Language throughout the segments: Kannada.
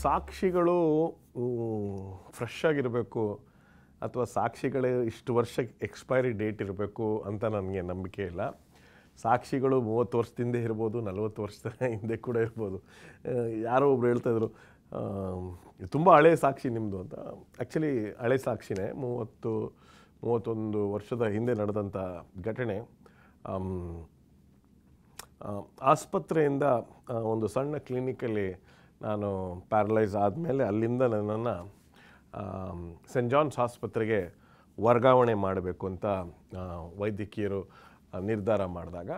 ಸಾಕ್ಷಿಗಳು ಫ್ರೆಶ್ ಆಗಿರಬೇಕು ಅಥವಾ ಸಾಕ್ಷಿಗಳೇ ಇಷ್ಟು ವರ್ಷ ಎಕ್ಸ್ಪೈರಿ ಡೇಟ್ ಇರಬೇಕು ಅಂತ ನನಗೆ ನಂಬಿಕೆ ಇಲ್ಲ. ಸಾಕ್ಷಿಗಳು 30 ವರ್ಷದಿಂದ ಇರ್ಬೋದು, 40 ವರ್ಷದ ಹಿಂದೆ ಕೂಡ ಇರ್ಬೋದು. ಯಾರೋ ಒಬ್ರು ಹೇಳ್ತಾಯಿದ್ರು ತುಂಬ ಹಳೆ ಸಾಕ್ಷಿ ನಿಮ್ಮದು ಅಂತ. ಆ್ಯಕ್ಚುಲಿ ಹಳೆ ಸಾಕ್ಷಿನೇ, 30-31 ವರ್ಷದ ಹಿಂದೆ ನಡೆದಂಥ ಘಟನೆ. ಆಸ್ಪತ್ರೆಯಿಂದ ಒಂದು ಸಣ್ಣ ಕ್ಲಿನಿಕಲ್ಲಿ ನಾನು ಪ್ಯಾರಲೈಸ್ ಆದಮೇಲೆ ಅಲ್ಲಿಂದ ನನ್ನನ್ನು ಸೆಂಟ್ ಜಾನ್ಸ್ ಆಸ್ಪತ್ರೆಗೆ ವರ್ಗಾವಣೆ ಮಾಡಬೇಕು ಅಂತ ವೈದ್ಯಕೀಯರು ನಿರ್ಧಾರ ಮಾಡಿದಾಗ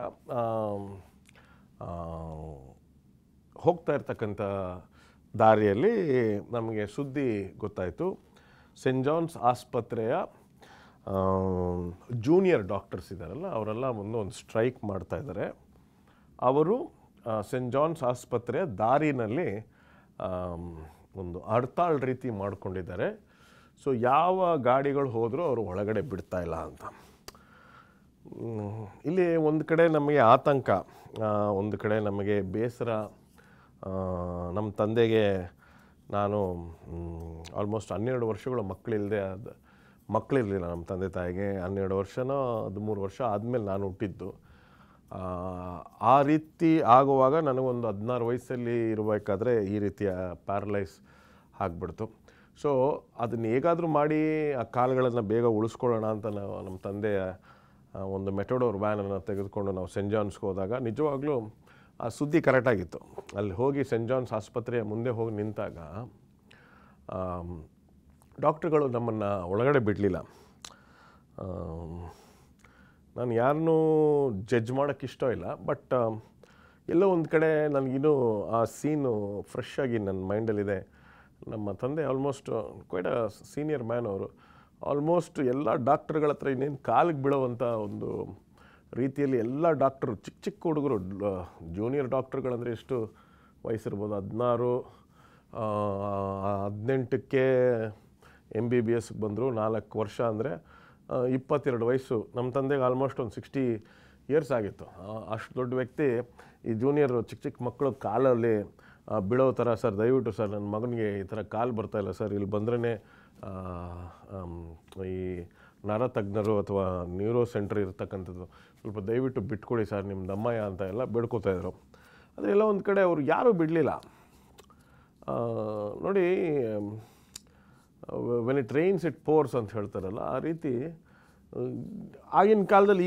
ಹೋಗ್ತಾ ಇರ್ತಕ್ಕಂಥ ದಾರಿಯಲ್ಲಿ ನಮಗೆ ಸುದ್ದಿ ಗೊತ್ತಾಯಿತು. ಸೆಂಟ್ ಜಾನ್ಸ್ ಆಸ್ಪತ್ರೆಯ ಜೂನಿಯರ್ ಡಾಕ್ಟರ್ಸ್ ಇದ್ದಾರಲ್ಲ, ಅವರೆಲ್ಲ ಒಂದು ಸ್ಟ್ರೈಕ್ ಮಾಡ್ತಾಯಿದ್ದಾರೆ. ಅವರು ಸೆಂಟ್ ಜಾನ್ಸ್ ಆಸ್ಪತ್ರೆಯ ದಾರಿನಲ್ಲಿ ಒಂದು ಹಡ್ತಾಳ್ ರೀತಿ ಮಾಡ್ಕೊಂಡಿದ್ದಾರೆ. ಸೊ ಯಾವ ಗಾಡಿಗಳು ಹೋದರೂ ಅವರು ಒಳಗಡೆ ಬಿಡ್ತಾ ಇಲ್ಲ ಅಂತ. ಇಲ್ಲಿ ಒಂದು ಕಡೆ ನಮಗೆ ಆತಂಕ, ಒಂದು ಕಡೆ ನಮಗೆ ಬೇಸರ. ನಮ್ಮ ತಂದೆಗೆ ನಾನು ಆಲ್ಮೋಸ್ಟ್ 12 ವರ್ಷಗಳು ಮಕ್ಕಳಿರಲಿಲ್ಲ ನಮ್ಮ ತಂದೆ ತಾಯಿಗೆ. 12 ವರ್ಷನೋ 13 ವರ್ಷ ಆದಮೇಲೆ ನಾನು ಹುಟ್ಟಿದ್ದು. ಆ ರೀತಿ ಆಗುವಾಗ ನನಗೊಂದು 16 ವಯಸ್ಸಲ್ಲಿ ಇರಬೇಕಾದ್ರೆ ಈ ರೀತಿಯ ಪ್ಯಾರಲೈಸ್ ಆಗಿಬಿಡ್ತು. ಸೊ ಅದನ್ನು ಹೇಗಾದರೂ ಮಾಡಿ ಆ ಕಾಲುಗಳನ್ನು ಬೇಗ ಉಳಿಸ್ಕೊಳ್ಳೋಣ ಅಂತ ನಾವು ನಮ್ಮ ತಂದೆಯ ಒಂದು ಮೆಟೋಡೋರ್ ವ್ಯಾನನ್ನು ತೆಗೆದುಕೊಂಡು ನಾವು ಸೆಂಟ್ ಜಾನ್ಸ್ಗೆ ಹೋದಾಗ ನಿಜವಾಗ್ಲೂ ಆ ಸುದ್ದಿ ಕರೆಕ್ಟಾಗಿತ್ತು. ಅಲ್ಲಿ ಹೋಗಿ ಸೆಂಟ್ ಜಾನ್ಸ್ ಆಸ್ಪತ್ರೆಯ ಮುಂದೆ ಹೋಗಿ ನಿಂತಾಗ ಡಾಕ್ಟ್ರುಗಳು ನಮ್ಮನ್ನು ಒಳಗಡೆ ಬಿಡಲಿಲ್ಲ. ನಾನು ಯಾರನ್ನೂ ಜಡ್ಜ್ ಮಾಡೋಕ್ಕೆ ಇಷ್ಟ ಇಲ್ಲ, ಬಟ್ ಎಲ್ಲೋ ಒಂದು ಕಡೆ ನನಗಿನ್ನೂ ಆ ಸೀನು ಫ್ರೆಶ್ ಆಗಿ ನನ್ನ ಮೈಂಡಲ್ಲಿದೆ. ನಮ್ಮ ತಂದೆ almost quite a senior man. ಅವರು ಆಲ್ಮೋಸ್ಟ್ ಎಲ್ಲ ಡಾಕ್ಟ್ರುಗಳ ಹತ್ರ ಇನ್ನೇನು ಕಾಲಿಗೆ ಬೀಳೋವಂಥ ಒಂದು ರೀತಿಯಲ್ಲಿ ಎಲ್ಲ ಡಾಕ್ಟ್ರು ಚಿಕ್ಕ ಹುಡುಗರು, ಜೂನಿಯರ್ ಡಾಕ್ಟ್ರುಗಳಂದರೆ ಎಷ್ಟು ವಯಸ್ಸಿರ್ಬೋದು, 16-18ಕ್ಕೆ MBBSಗೆ ಬಂದರು. 4 ವರ್ಷ ಅಂದರೆ 22 ವಯಸ್ಸು. ನಮ್ಮ ತಂದೆಗೆ ಆಲ್ಮೋಸ್ಟ್ ಒಂದು 60 ಇಯರ್ಸ್ ಆಗಿತ್ತು. ಅಷ್ಟು ದೊಡ್ಡ ವ್ಯಕ್ತಿ ಈ ಜೂನಿಯರ್ ಚಿಕ್ಕ ಮಕ್ಕಳು ಕಾಲಲ್ಲಿ ಬೀಳೋ ಥರ, ಸರ್ ದಯವಿಟ್ಟು ಸರ್ ನನ್ನ ಮಗನಿಗೆ ಈ ಥರ ಕಾಲು ಬರ್ತಾಯಿಲ್ಲ ಸರ್, ಇಲ್ಲಿ ಬಂದ್ರೇ ಈ ನರತಜ್ಞರು ಅಥವಾ ನ್ಯೂರೋ ಸೆಂಟ್ರ್ ಇರ್ತಕ್ಕಂಥದ್ದು, ಸ್ವಲ್ಪ ದಯವಿಟ್ಟು ಬಿಟ್ಕೊಡಿ ಸರ್ ನಿಮ್ಮ ದಮ್ಮಯ್ಯ ಅಂತ ಎಲ್ಲ ಬೇಡ್ಕೋತಾಯಿದ್ರು. ಆದರೆ ಎಲ್ಲ ಒಂದು ಕಡೆ ಅವರು ಯಾರೂ ಬಿಡಲಿಲ್ಲ. ನೋಡಿ, when it rains it pours ಅಂತ ಹೇಳ್ತಾರಲ್ಲ, ಆ ರೀತಿ ಈಗಿನ ಕಾಲದಲ್ಲಿ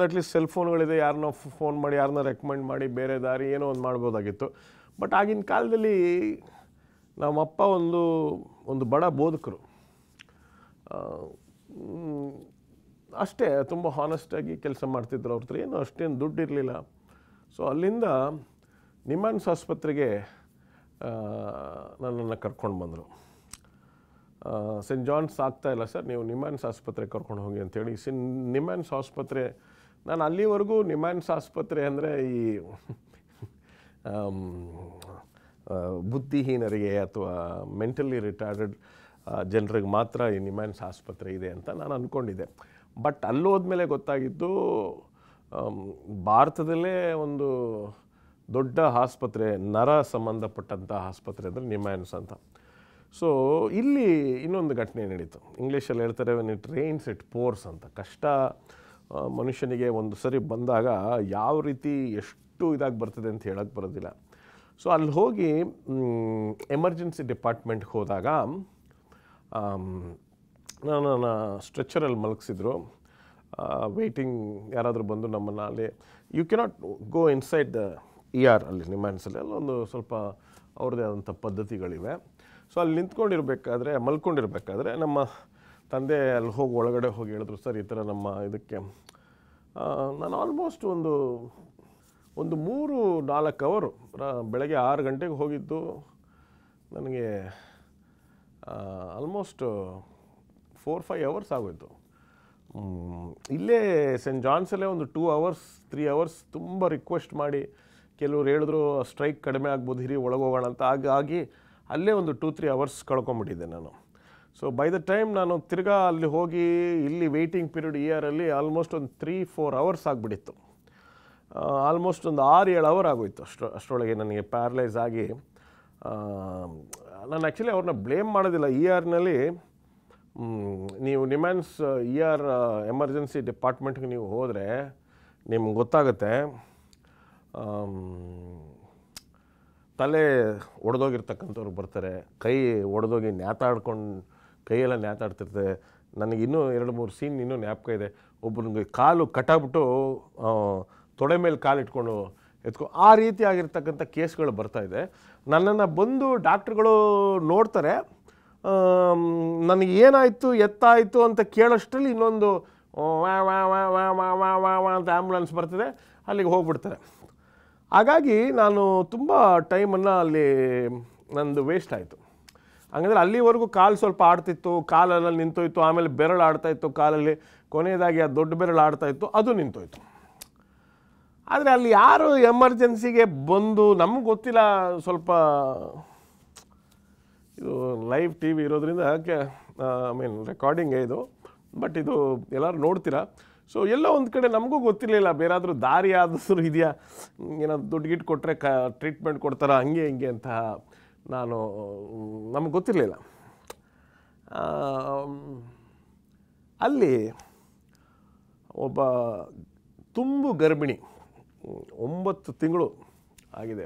ಅಟ್ಲೀಸ್ಟ್ ಸೆಲ್ ಫೋನ್ಗಳಿದೆ, ಯಾರನ್ನೋ ಫೋನ್ ಮಾಡಿ ಯಾರನ್ನ ರೆಕಮೆಂಡ್ ಮಾಡಿ ಬೇರೆ ದಾರಿ ಏನೋ ಒಂದು ಮಾಡ್ಬೋದಾಗಿತ್ತು. ಬಟ್ ಆಗಿನ ಕಾಲದಲ್ಲಿ ನಮ್ಮಪ್ಪ ಒಂದು ಬಡ ಬೋಧಕರು ಅಷ್ಟೇ, ತುಂಬ ಹಾನೆಸ್ಟಾಗಿ ಕೆಲಸ ಮಾಡ್ತಿದ್ರು. ಅವ್ರ ಹತ್ರ ಏನೋ ಅಷ್ಟೇನು ದುಡ್ಡು ಇರಲಿಲ್ಲ. ಸೊ ಅಲ್ಲಿಂದ ನಿಮ್ಹಾನ್ಸ್ ಆಸ್ಪತ್ರೆಗೆ ನನ್ನನ್ನು ಕರ್ಕೊಂಡು ಬಂದರು. ಸೆಂಟ್ ಜಾನ್ಸ್ ಆಗ್ತಾಯಿಲ್ಲ ಸರ್, ನೀವು ನಿಮ್ಹಾನ್ಸ್ ಆಸ್ಪತ್ರೆಗೆ ಕರ್ಕೊಂಡು ಹೋಗಿ ಅಂತೇಳಿ ನಿಮ್ಹಾನ್ಸ್ ಆಸ್ಪತ್ರೆ. ನಾನು ಅಲ್ಲಿವರೆಗೂ ನಿಮ್ಹಾನ್ಸ್ ಆಸ್ಪತ್ರೆ ಅಂದರೆ ಈ ಬುದ್ಧಿಹೀನರಿಗೆ ಅಥವಾ ಮೆಂಟಲಿ ರಿಟಾರ್ಡೆಡ್ ಜನರಿಗೆ ಮಾತ್ರ ಈ ನಿಮ್ಹಾನ್ಸ್ ಆಸ್ಪತ್ರೆ ಇದೆ ಅಂತ ನಾನು ಅಂದ್ಕೊಂಡಿದ್ದೆ. ಬಟ್ ಅಲ್ಲೋದ್ಮೇಲೆ ಗೊತ್ತಾಗಿದ್ದು ಭಾರತದಲ್ಲೇ ಒಂದು ದೊಡ್ಡ ಆಸ್ಪತ್ರೆ, ನರ ಸಂಬಂಧಪಟ್ಟಂಥ ಆಸ್ಪತ್ರೆ ಅಂದರೆ ನಿಮ್ಹಾನ್ಸ್ ಅಂತ. ಸೊ ಇಲ್ಲಿ ಇನ್ನೊಂದು ಘಟನೆ ನಡೀತು. ಇಂಗ್ಲೀಷಲ್ಲಿ ಹೇಳ್ತಾರೆ when it rains it pours ಅಂತ. ಕಷ್ಟ ಮನುಷ್ಯನಿಗೆ ಒಂದು ಸರಿ ಬಂದಾಗ ಯಾವ ರೀತಿ ಎಷ್ಟು ಇದಾಗಿ ಬರ್ತದೆ ಅಂತ ಹೇಳೋಕ್ಕೆ ಬರೋದಿಲ್ಲ. ಸೊ ಅಲ್ಲಿ ಹೋಗಿ ಎಮರ್ಜೆನ್ಸಿ ಡಿಪಾರ್ಟ್ಮೆಂಟ್ಗೆ ಹೋದಾಗ ನನ್ನ ಸ್ಟ್ರೆಚರಲ್ಲಿ ಮಲಗಿಸಿದ್ರು. ವೆಯ್ಟಿಂಗ್ ಯಾರಾದರೂ ಬಂದು ನಮ್ಮನ್ನು ಅಲ್ಲಿ, you cannot go inside the ER ಅಲ್ಲಿ ನಿಮ್ಹಾನ್ಸಲ್ಲಿ ಅಲ್ಲೊಂದು ಸ್ವಲ್ಪ ಅವ್ರದ್ದೇ ಆದಂಥ ಪದ್ಧತಿಗಳಿವೆ. ಸೊ ಅಲ್ಲಿ ಮಲ್ಕೊಂಡಿರ್ಬೇಕಾದ್ರೆ ನಮ್ಮ ತಂದೆ ಅಲ್ಲಿ ಒಳಗಡೆ ಹೋಗಿ ಹೇಳಿದ್ರು, ಸರ್ ಈ ಥರ ನಮ್ಮ ಇದಕ್ಕೆ. ನಾನು ಆಲ್ಮೋಸ್ಟ್ ಒಂದು 3-4 ಅವರು ಬೆಳಗ್ಗೆ 6 ಗಂಟೆಗೆ ಹೋಗಿದ್ದು, ನನಗೆ ಆಲ್ಮೋಸ್ಟ್ 4-5 ಅವರ್ಸ್ ಆಗೋಯ್ತು. ಇಲ್ಲೇ ಸೆಂಟ್ ಜಾನ್ಸಲ್ಲೇ ಒಂದು 2 ಅವರ್ಸ್ 3 ಅವರ್ಸ್ ತುಂಬ ರಿಕ್ವೆಸ್ಟ್ ಮಾಡಿ, ಕೆಲವ್ರು ಹೇಳಿದ್ರು ಸ್ಟ್ರೈಕ್ ಕಡಿಮೆ ಆಗ್ಬೋದು, ಹಿರಿ ಒಳಗೋಗೋಣ ಅಂತ. ಹಾಗಾಗಿ ಅಲ್ಲೇ ಒಂದು 2-3 ಅವರ್ಸ್ ಕಳ್ಕೊಂಬಿಟ್ಟಿದ್ದೆ ನಾನು. ಸೊ ಬೈ ದ ಟೈಮ್ ನಾನು ತಿರ್ಗಾ ಅಲ್ಲಿ ಹೋಗಿ ಇಲ್ಲಿ ವೆಯ್ಟಿಂಗ್ ಪೀರಿಯಡ್ ERಲ್ಲಿ ಆಲ್ಮೋಸ್ಟ್ ಒಂದು 3-4 ಅವರ್ಸ್ ಆಗಿಬಿಟ್ಟಿತ್ತು. ಆಲ್ಮೋಸ್ಟ್ ಒಂದು 6-7 ಅವರ್ ಆಗೋಯ್ತು. ಅಷ್ಟರೊಳಗೆ ನನಗೆ ಪ್ಯಾರಲೈಸ್ ಆಗಿ ನಾನು ಆ್ಯಕ್ಚುಲಿ ಅವ್ರನ್ನ ಬ್ಲೇಮ್ ಮಾಡೋದಿಲ್ಲ. ಇ ಆರ್ನಲ್ಲಿ ನೀವು ನಿಮ್ಯಾನ್ಸ್ ಇ ಆರ್ ಎಮರ್ಜೆನ್ಸಿ ಡಿಪಾರ್ಟ್ಮೆಂಟ್ಗೆ ನೀವು ಹೋದರೆ ನಿಮ್ಗೆ ಗೊತ್ತಾಗುತ್ತೆ, ತಲೆ ಒಡೆದೋಗಿರ್ತಕ್ಕಂಥವ್ರು ಬರ್ತಾರೆ, ಕೈ ಒಡೆದೋಗಿ ನ್ಯಾತಾಡ್ಕೊಂಡು ಕೈಯೆಲ್ಲ ನ್ಯಾತಾಡ್ತಿರ್ತದೆ. ನನಗೆ ಇನ್ನೂ 2-3 ಸೀನ್ ಇನ್ನೂ ಜ್ಞಾಪಕ ಇದೆ. ಒಬ್ಬನಿಗೆ ಕಾಲು ಕಟ್ಟಾಗ್ಬಿಟ್ಟು ತೊಡೆ ಮೇಲೆ ಕಾಲು ಇಟ್ಕೊಂಡು ಆ ರೀತಿ ಆಗಿರ್ತಕ್ಕಂಥ ಕೇಸ್ಗಳು ಬರ್ತಾಯಿದೆ. ನನ್ನನ್ನು ಬಂದು ಡಾಕ್ಟ್ರುಗಳು ನೋಡ್ತಾರೆ, ನನಗೆ ಏನಾಯಿತು ಎತ್ತಾಯಿತು ಅಂತ ಕೇಳೋಷ್ಟರಲ್ಲಿ ಇನ್ನೊಂದು ವಾ ವಾ ವಾ ವಾ ವಾ ವಾ ವಾ ವಾ ಅಂತ ಆ್ಯಂಬುಲೆನ್ಸ್ ಬರ್ತದೆ, ಅಲ್ಲಿಗೆ ಹೋಗ್ಬಿಡ್ತಾರೆ. ಹಾಗಾಗಿ ನಾನು ತುಂಬ ಟೈಮನ್ನು ಅಲ್ಲಿ ನಂದು ವೇಸ್ಟ್ ಆಯಿತು. ಹಂಗಂದರೆ ಅಲ್ಲಿವರೆಗೂ ಕಾಲು ಸ್ವಲ್ಪ ಆಡ್ತಿತ್ತು, ಕಾಲೆಲ್ಲ ನಿಂತೋಯ್ತು, ಆಮೇಲೆ ಬೆರಳು ಆಡ್ತಾಯಿತ್ತು ಕಾಲಲ್ಲಿ, ಕೊನೆಯದಾಗಿ ಆ ದೊಡ್ಡ ಬೆರಳು ಆಡ್ತಾಯಿತ್ತು, ಅದು ನಿಂತೋಯ್ತು. ಆದರೆ ಅಲ್ಲಿ ಯಾರು ಎಮರ್ಜೆನ್ಸಿಗೆ ಬಂದು ನಮ್ಗೆ ಗೊತ್ತಿಲ್ಲ, ಸ್ವಲ್ಪ ಇದು ಲೈವ್ ಟಿ ವಿ ಇರೋದ್ರಿಂದ ಐ ಮೀನ್ ರೆಕಾರ್ಡಿಂಗೇ ಇದು, ಬಟ್ ಇದು ಎಲ್ಲರೂ ನೋಡ್ತೀರಾ. ಸೊ ಎಲ್ಲೋ ಒಂದು ಕಡೆ ನಮಗೂ ಗೊತ್ತಿರಲಿಲ್ಲ, ಬೇರಾದರೂ ದಾರಿ ಆದರೂ ಇದೆಯಾ, ಏನಾದ್ರು ದುಡ್ಡು ಗಿಟ್ಟು ಕೊಟ್ಟರೆ ಟ್ರೀಟ್ಮೆಂಟ್ ಕೊಡ್ತಾರಾ ಹಂಗೆ ಹಿಂಗೆ ಅಂತ ನಮಗೆ ಗೊತ್ತಿರಲಿಲ್ಲ. ಅಲ್ಲಿ ಒಬ್ಬ ತುಂಬು ಗರ್ಭಿಣಿ, 9 ತಿಂಗಳು ಆಗಿದೆ,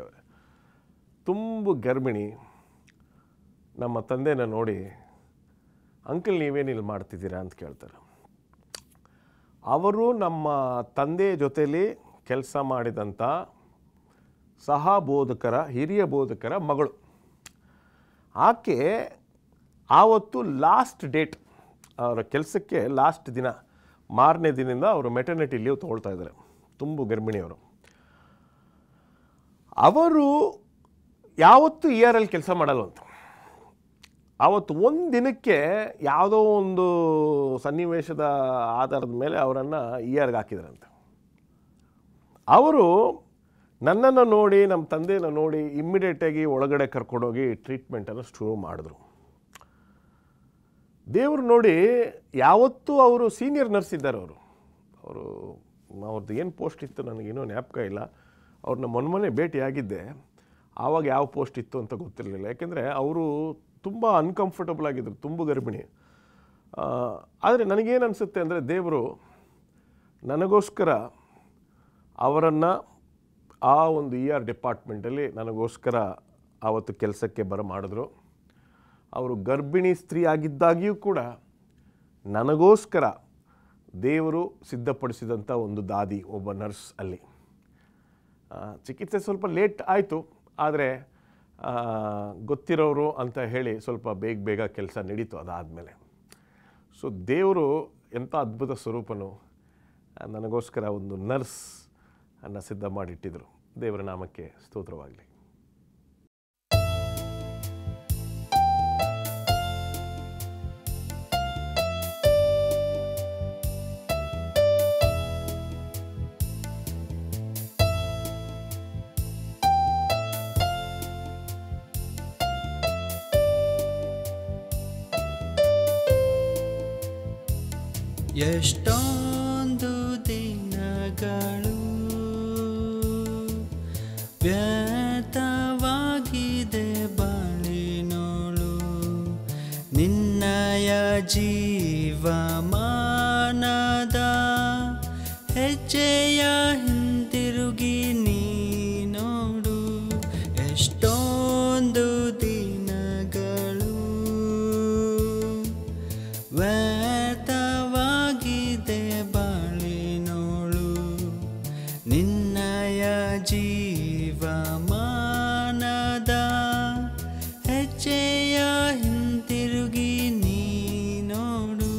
ತುಂಬು ಗರ್ಭಿಣಿ ನಮ್ಮ ತಂದೆನ ನೋಡಿ, ಅಂಕಲ್ ನೀವೇನಿಲ್ಲಿ ಮಾಡ್ತಿದ್ದೀರಾ ಅಂತ ಕೇಳ್ತಾರೆ. ಅವರು ನಮ್ಮ ತಂದೆ ಜೊತೆಲಿ ಕೆಲಸ ಮಾಡಿದಂಥ ಹಿರಿಯ ಬೋಧಕರ ಮಗಳು. ಆಕೆ ಆವತ್ತು ಲಾಸ್ಟ್ ಡೇಟ್, ಅವರ ಕೆಲಸಕ್ಕೆ ಲಾಸ್ಟ್ ದಿನ, ಮಾರನೇ ದಿನದಿಂದ ಅವರು ಮೆಟರ್ನಿಟಿ ಲೀವ್ ತೊಗೊಳ್ತಾ ಇದ್ದಾರೆ, ತುಂಬು ಗರ್ಭಿಣಿಯವರು. ಅವರು ಯಾವತ್ತೂ ಇ ಆರ್ ಅಲ್ಲಿ ಕೆಲಸ ಮಾಡಲ್ವಂತ. ಆವತ್ತು ಒಂದು ದಿನಕ್ಕೆ ಯಾವುದೋ ಒಂದು ಸನ್ನಿವೇಶದ ಆಧಾರದ ಮೇಲೆ ಅವರನ್ನು ಇ ಆರ್ಗೆ ಹಾಕಿದ್ರಂತೆ. ಅವರು ನನ್ನನ್ನು ನೋಡಿ, ನಮ್ಮ ತಂದೆನ ನೋಡಿ ಇಮ್ಮಿಡಿಯೇಟಾಗಿ ಒಳಗಡೆ ಕರ್ಕೊಂಡೋಗಿ ಟ್ರೀಟ್ಮೆಂಟನ್ನು ಶುರು ಮಾಡಿದ್ರು. ದೇವರು ನೋಡಿ, ಯಾವತ್ತೂ ಅವರು ಸೀನಿಯರ್ ನರ್ಸ್ ಇದ್ದಾರೆ. ಅವ್ರದ್ದು ಏನು ಪೋಸ್ಟ್ ಇತ್ತು ನನಗೇನೋ ಜ್ಞಾಪಕ ಇಲ್ಲ. ಅವ್ರನ್ನ ಮೊನ್ನೆ ಭೇಟಿಯಾಗಿದ್ದೆ, ಆವಾಗ ಯಾವ ಪೋಸ್ಟ್ ಇತ್ತು ಅಂತ ಗೊತ್ತಿರಲಿಲ್ಲ. ಯಾಕೆಂದರೆ ಅವರು ತುಂಬ ಅನ್ಕಂಫರ್ಟಬಲ್ ಆಗಿದ್ದರು, ತುಂಬು ಗರ್ಭಿಣಿ. ಆದರೆ ನನಗೇನು ಅನಿಸುತ್ತೆ ಅಂದರೆ, ದೇವರು ನನಗೋಸ್ಕರ ಅವರನ್ನು ಆ ಒಂದು ಇ ಆರ್ ಡಿಪಾರ್ಟ್ಮೆಂಟಲ್ಲಿ ನನಗೋಸ್ಕರ ಆವತ್ತು ಕೆಲಸಕ್ಕೆ ಮಾಡಿದ್ರು. ಅವರು ಗರ್ಭಿಣಿ ಸ್ತ್ರೀ ಆಗಿದ್ದಾಗಿಯೂ ಕೂಡ ನನಗೋಸ್ಕರ ದೇವರು ಸಿದ್ಧಪಡಿಸಿದಂಥ ಒಂದು ದಾದಿ, ಒಬ್ಬ ನರ್ಸ್ ಅಲ್ಲಿ. ಚಿಕಿತ್ಸೆ ಸ್ವಲ್ಪ ಲೇಟ್ ಆಯಿತು, ಆದರೆ ಗೊತ್ತಿರೋರು ಅಂತ ಹೇಳಿ ಸ್ವಲ್ಪ ಬೇಗ ಕೆಲಸ ನಡೀತು ಅದಾದಮೇಲೆ. ಸೊ ದೇವರು ಎಂಥ ಅದ್ಭುತ ಸ್ವರೂಪನು, ನನಗೋಸ್ಕರ ಒಂದು ನರ್ಸ್ ಅನ್ನು ಸಿದ್ಧ ಮಾಡಿಟ್ಟಿದ್ರು. ದೇವರ ನಾಮಕ್ಕೆ ಸ್ತೋತ್ರವಾಗಲಿ. ಎಷ್ಟೊಂದು ದಿನಗಳು ವ್ಯರ್ಥವಾಗಿದೆ ಬಾಳಿನೋಳು, ನಿನ್ನಯ ಜೀವಮಾನದ ಹೆಜ್ಜೆಯ ಹಿಂತಿರುಗಿ ನೀ ನೋಡು. ಎಷ್ಟೊಂದು ದಿನಗಳು ವ್ಯರ್ಥವಾಗಿದೆ ಬಾಳಿನೋಳು, ನಿನ್ನಯ ಜೀವಮಾನದ ಹೆಜ್ಜೆಯ ಹಿಂತಿರುಗಿ ನೀ ನೋಡು.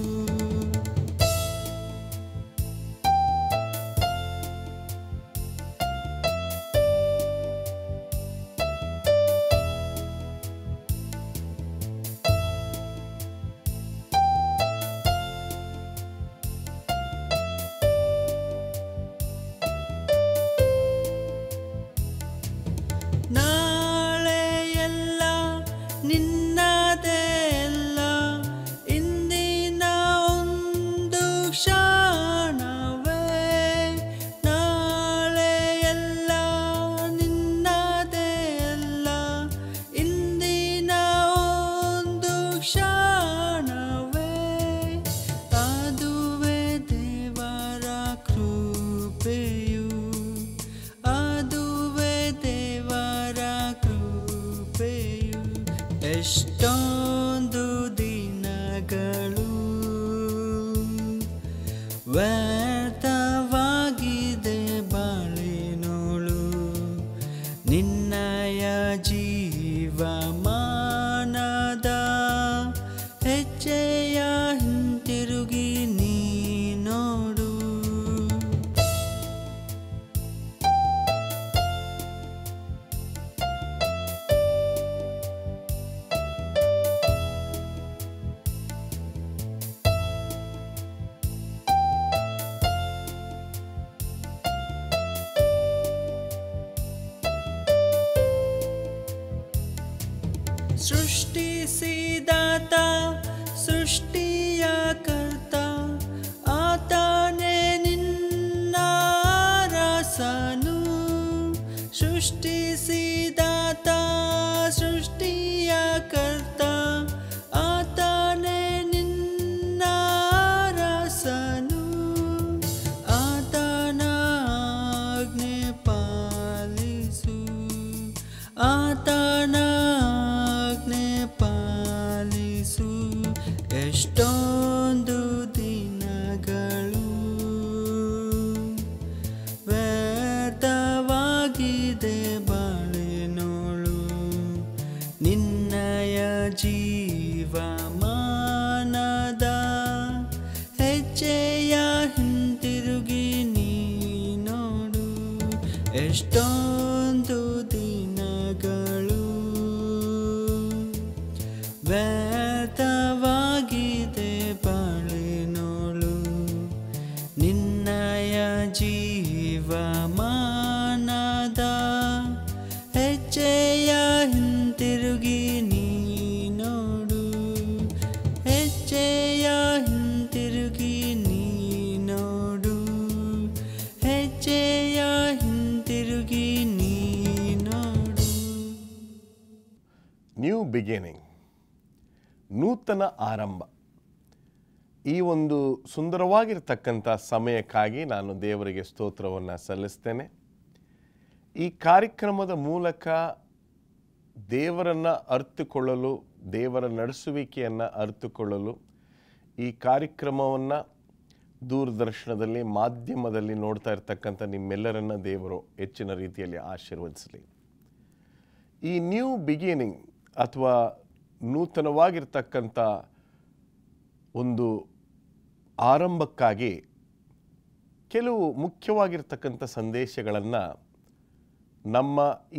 ವ್ಯರ್ಥವಾಗಿದೆ ಬಾಳಿನೋಳು ನಿನ್ನಯ ಜೀವಮಾನದ ಹೆಜ್ಜೆಯ ಹಿಂತಿರುಗಿ ನೀ ನೋಡು. ಸೃಷ್ಟಿಸಿದಾತ ಸೃಷ್ಟಿಯ ಕರ್ತ ಆತನೇ ನಿನ್ನ ರಸನು. ಸೃಷ್ಟಿಸಿದಾತ ಸೃಷ್ಟಿಯ ಕರ್ತ ಆತನೇ ನಿನ್ನ ರಸನು. ಆತನ ಆಜ್ಞೆ ಪಾಲಿಸು ಆತನ ಪಾಲಿಸು. ಎಷ್ಟೊಂದು ದಿನಗಳು ವ್ಯರ್ಥವಾಗಿದೆ ಬಾಳಿನೋಳು ನಿನ್ನಯ ಜೀವಮಾನದ ಹೆಜ್ಜೆಯ ಹಿಂತಿರುಗಿ ನೀ ನೋಡು. ಎಷ್ಟೊಂದು ದಿನಗಳು ವ್ಯರ್ಥವಾಗಿದೆ ಬಾಳಿನೋಳು ನಿನ್ನಯ ಜೀವಮಾನದ ಹೆಜ್ಜೆಯ ಹಿಂತಿರುಗಿ ನೀ ನೋಡು. ಹೆಜ್ಜೆಯ ಹಿಂತಿರುಗಿ ನೀ ನೋಡು. ಹೆಜ್ಜೆಯ ಹಿಂತಿರುಗಿ ನೀ ನೋಡು. ನ್ಯೂ ಬಿಗಿನಿಂಗ್, ನೂತನ ಆರಂಭ. ಈ ಒಂದು ಸುಂದರವಾಗಿರ್ತಕ್ಕಂಥ ಸಮಯಕ್ಕಾಗಿ ನಾನು ದೇವರಿಗೆ ಸ್ತೋತ್ರವನ್ನು ಸಲ್ಲಿಸ್ತೇನೆ. ಈ ಕಾರ್ಯಕ್ರಮದ ಮೂಲಕ ದೇವರನ್ನು ಅರಿತುಕೊಳ್ಳಲು, ದೇವರ ನಡೆಸುವಿಕೆಯನ್ನು ಅರಿತುಕೊಳ್ಳಲು ಈ ಕಾರ್ಯಕ್ರಮವನ್ನು ದೂರದರ್ಶನದಲ್ಲಿ ಮಾಧ್ಯಮದಲ್ಲಿ ನೋಡ್ತಾ ಇರ್ತಕ್ಕಂಥ ನಿಮ್ಮೆಲ್ಲರನ್ನ ದೇವರು ಹೆಚ್ಚಿನ ರೀತಿಯಲ್ಲಿ ಆಶೀರ್ವದಿಸಲಿ. ಈ ನ್ಯೂ ಬಿಗಿನಿಂಗ್ ಅಥವಾ ನೂತನವಾಗಿರ್ತಕ್ಕಂಥ ಒಂದು ಆರಂಭಕ್ಕಾಗಿ ಕೆಲವು ಮುಖ್ಯವಾಗಿರ್ತಕ್ಕಂಥ ಸಂದೇಶಗಳನ್ನು ನಮ್ಮ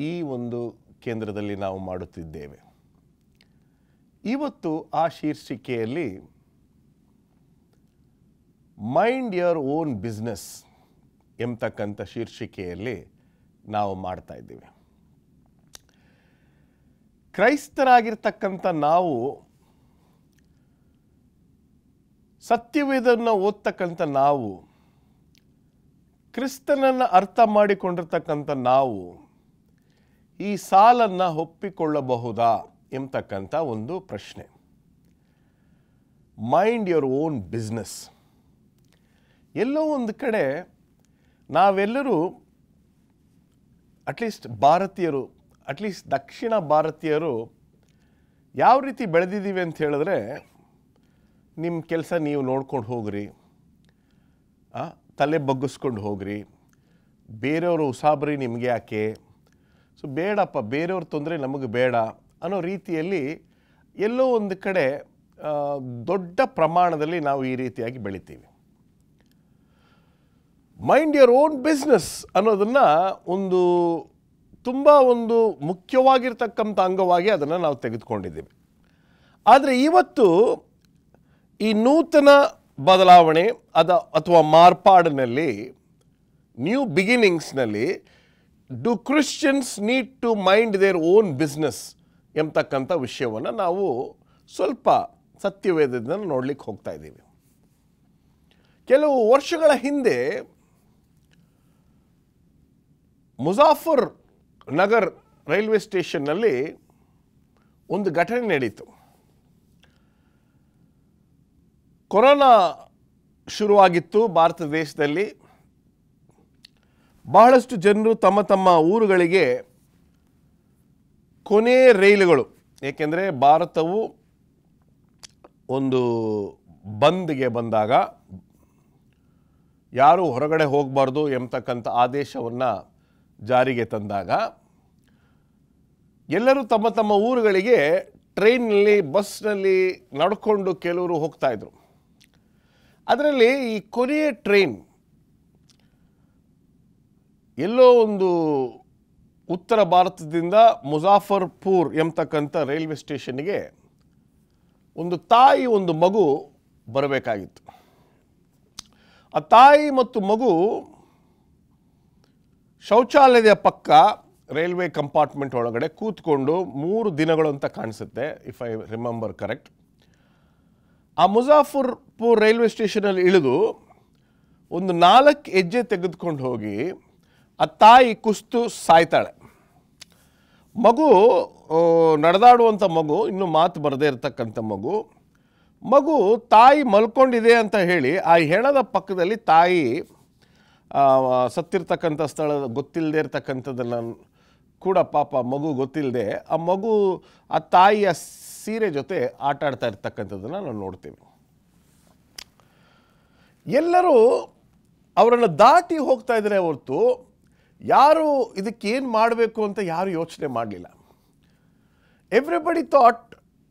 ಈ ಒಂದು ಕೇಂದ್ರದಲ್ಲಿ ನಾವು ಮಾಡುತ್ತಿದ್ದೇವೆ. ಇವತ್ತು ಆ ಶೀರ್ಷಿಕೆಯಲ್ಲಿ ಮೈಂಡ್ ಯುವರ್ ಓನ್ ಬಿಸ್ನೆಸ್ ಎಂಬತಕ್ಕಂಥ ಶೀರ್ಷಿಕೆಯಲ್ಲಿ ನಾವು ಮಾಡ್ತಾ ಇದ್ದೀವಿ. ಕ್ರೈಸ್ತರಾಗಿರ್ತಕ್ಕಂಥ ನಾವು ಸತ್ಯವೇದವನ್ನು ಓದ್ತಕ್ಕಂಥ ನಾವು ಕ್ರಿಸ್ತನನ್ನು ಅರ್ಥ ಮಾಡಿಕೊಂಡಿರ್ತಕ್ಕಂಥ ನಾವು ಈ ಸಾಲನ್ನು ಒಪ್ಪಿಕೊಳ್ಳಬಹುದಾ ಎಂಬತಕ್ಕಂಥ ಒಂದು ಪ್ರಶ್ನೆ. Mind your own business. ಎಲ್ಲೋ ಒಂದು ಕಡೆ ನಾವೆಲ್ಲರೂ ಅಟ್ಲೀಸ್ಟ್ ಭಾರತೀಯರು, ಅಟ್ಲೀಸ್ಟ್ ದಕ್ಷಿಣ ಭಾರತೀಯರು ಯಾವ ರೀತಿ ಬೆಳೆದಿದ್ದೀವಿ ಅಂತ ಹೇಳಿದ್ರೆ, ನಿಮ್ಮ ಕೆಲಸ ನೀವು ನೋಡ್ಕೊಂಡು ಹೋಗ್ರಿ, ತಲೆ ಬಗ್ಗಿಸ್ಕೊಂಡು ಹೋಗ್ರಿ, ಬೇರೆಯವರು ಉಸಾಬರಿ ನಿಮಗೆ ಯಾಕೆ, ಸೊ ಬೇಡಪ್ಪ, ಬೇರೆಯವ್ರ ತೊಂದರೆ ನಮಗೆ ಬೇಡ ಅನ್ನೋ ರೀತಿಯಲ್ಲಿ ಎಲ್ಲೋ ಒಂದು ಕಡೆ ದೊಡ್ಡ ಪ್ರಮಾಣದಲ್ಲಿ ನಾವು ಈ ರೀತಿಯಾಗಿ ಬೆಳಿತೀವಿ. ಮೈಂಡ್ ಯುವರ್ ಓನ್ ಬಿಸ್ನೆಸ್ ಅನ್ನೋದನ್ನು ತುಂಬ ಮುಖ್ಯವಾಗಿರ್ತಕ್ಕಂಥ ಅಂಗವಾಗಿ ಅದನ್ನು ನಾವು ತೆಗೆದುಕೊಂಡಿದ್ದೀವಿ. ಆದರೆ ಇವತ್ತು ಈ ನೂತನ ಬದಲಾವಣೆ ಅಥವಾ ಮಾರ್ಪಾಡಿನಲ್ಲಿ, ನ್ಯೂ ಬಿಗಿನಿಂಗ್ಸ್ನಲ್ಲಿ, do Christians need to mind their own business ಎಂಬತಕ್ಕಂಥ ವಿಷಯವನ್ನು ನಾವು ಸ್ವಲ್ಪ ಸತ್ಯವೇದದಿಂದ ನೋಡ್ಲಿಕ್ಕೆ ಹೋಗ್ತಾ ಇದ್ದೀವಿ. ಕೆಲವು ವರ್ಷಗಳ ಹಿಂದೆ ಮುಜಾಫರ್ ನಗರ್ ರೈಲ್ವೆ ಸ್ಟೇಷನ್ನಲ್ಲಿ ಒಂದು ಘಟನೆ ನಡೀತು. ಕೊರೋನಾ ಶುರುವಾಗಿತ್ತು ಭಾರತ ದೇಶದಲ್ಲಿ. ಬಹಳಷ್ಟು ಜನರು ತಮ್ಮ ತಮ್ಮ ಊರುಗಳಿಗೆ ಕೊನೆ ರೈಲುಗಳು, ಏಕೆಂದರೆ ಭಾರತವು ಒಂದು ಬಂದ್ಗೆ ಬಂದಾಗ ಯಾರೂ ಹೊರಗಡೆ ಹೋಗಬಾರ್ದು ಎಂಬತಕ್ಕಂಥ ಆದೇಶವನ್ನು ಜಾರಿಗೆ ತಂದಾಗ ಎಲ್ಲರೂ ತಮ್ಮ ತಮ್ಮ ಊರುಗಳಿಗೆ ಟ್ರೈನ್ನಲ್ಲಿ, ಬಸ್ನಲ್ಲಿ ನಡ್ಕೊಂಡು ಕೆಲವರು ಹೋಗ್ತಾಯಿದ್ರು. ಅದರಲ್ಲಿ ಈ ಕೊನೆಯ ಟ್ರೈನ್ ಎಲ್ಲೋ ಒಂದು ಉತ್ತರ ಭಾರತದಿಂದ ಮುಜಾಫರ್ಪುರ್ ಎಂಬತಕ್ಕಂಥ ರೈಲ್ವೆ ಸ್ಟೇಷನ್ಗೆ ಒಂದು ತಾಯಿ, ಒಂದು ಮಗು ಬರಬೇಕಾಗಿತ್ತು. ಆ ತಾಯಿ ಮತ್ತು ಮಗು ಶೌಚಾಲಯದ ಪಕ್ಕ ರೈಲ್ವೆ ಕಂಪಾರ್ಟ್ಮೆಂಟ್ ಒಳಗಡೆ ಕೂತ್ಕೊಂಡು 3 ದಿನಗಳು ಅಂತ ಕಾಣಿಸುತ್ತೆ, ಇಫ್ ಐ ರಿಮೆಂಬರ್ ಕರೆಕ್ಟ್. ಆ ಮುಜಾಫರ್ಪುರ್ ರೈಲ್ವೆ ಸ್ಟೇಷನಲ್ಲಿ ಇಳಿದು ಒಂದು 4 ಹೆಜ್ಜೆ ತೆಗೆದುಕೊಂಡು ಹೋಗಿ ಆ ತಾಯಿ ಕುಸ್ತು ಸಾಯ್ತಾಳೆ. ಮಗು ನಡೆದಾಡುವಂಥ ಮಗು, ಇನ್ನೂ ಮಾತು ಬರದೇ ಇರತಕ್ಕಂಥ ಮಗು ತಾಯಿ ಮಲ್ಕೊಂಡಿದೆ ಅಂತ ಹೇಳಿ ಆ ಹೆಣದ ಪಕ್ಕದಲ್ಲಿ ತಾಯಿ ಸತ್ತಿರ್ತಕ್ಕಂಥ ಸ್ಥಳ ಗೊತ್ತಿಲ್ಲದೆ ಇರ್ತಕ್ಕಂಥದ್ದನ್ನು ಕೂಡ ಪಾಪ ಮಗು ಗೊತ್ತಿಲ್ಲದೆ ಆ ತಾಯಿಯ ಸೀರೆ ಜೊತೆ ಆಟ ಆಡ್ತಾ ಇರ್ತಕ್ಕಂಥದ್ದನ್ನು ನಾವು ನೋಡ್ತೀವಿ. ಎಲ್ಲರೂ ಅವರನ್ನು ದಾಟಿ ಹೋಗ್ತಾ ಇದ್ದಾರೆ ಹೊರತು ಯಾರು ಇದಕ್ಕೇನು ಮಾಡಬೇಕು ಅಂತ ಯಾರು ಯೋಚನೆ ಮಾಡಲಿಲ್ಲ. Everybody thought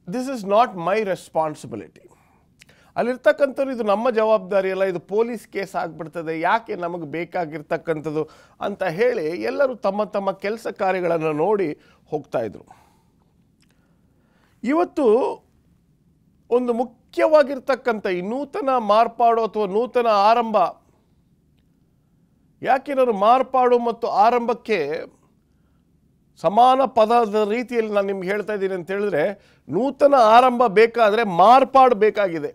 this is not my responsibility. ಅಲ್ಲಿರ್ತಕ್ಕಂಥವ್ರು ಇದು ನಮ್ಮ ಜವಾಬ್ದಾರಿ ಅಲ್ಲ, ಇದು ಪೊಲೀಸ್ ಕೇಸ್ ಆಗಿಬಿಡ್ತದೆ, ಯಾಕೆ ನಮಗೆ ಬೇಕಾಗಿರ್ತಕ್ಕಂಥದ್ದು ಅಂತ ಹೇಳಿ ಎಲ್ಲರೂ ತಮ್ಮ ತಮ್ಮ ಕೆಲಸ ಕಾರ್ಯಗಳನ್ನು ನೋಡಿ ಹೋಗ್ತಾಯಿದ್ರು. ಇವತ್ತು ಒಂದು ಮುಖ್ಯವಾಗಿರ್ತಕ್ಕಂಥ ಈ ನೂತನ ಮಾರ್ಪಾಡು ಅಥವಾ ನೂತನ ಆರಂಭ, ಯಾಕೆ ನಾನು ಮಾರ್ಪಾಡು ಮತ್ತು ಆರಂಭಕ್ಕೆ ಸಮಾನ ಪದದ ರೀತಿಯಲ್ಲಿ ನಾನು ನಿಮ್ಗೆ ಹೇಳ್ತಾ ಇದ್ದೀನಿ ಅಂತ ಹೇಳಿದ್ರೆ, ನೂತನ ಆರಂಭ ಬೇಕಾದರೆ ಮಾರ್ಪಾಡು ಬೇಕಾಗಿದೆ.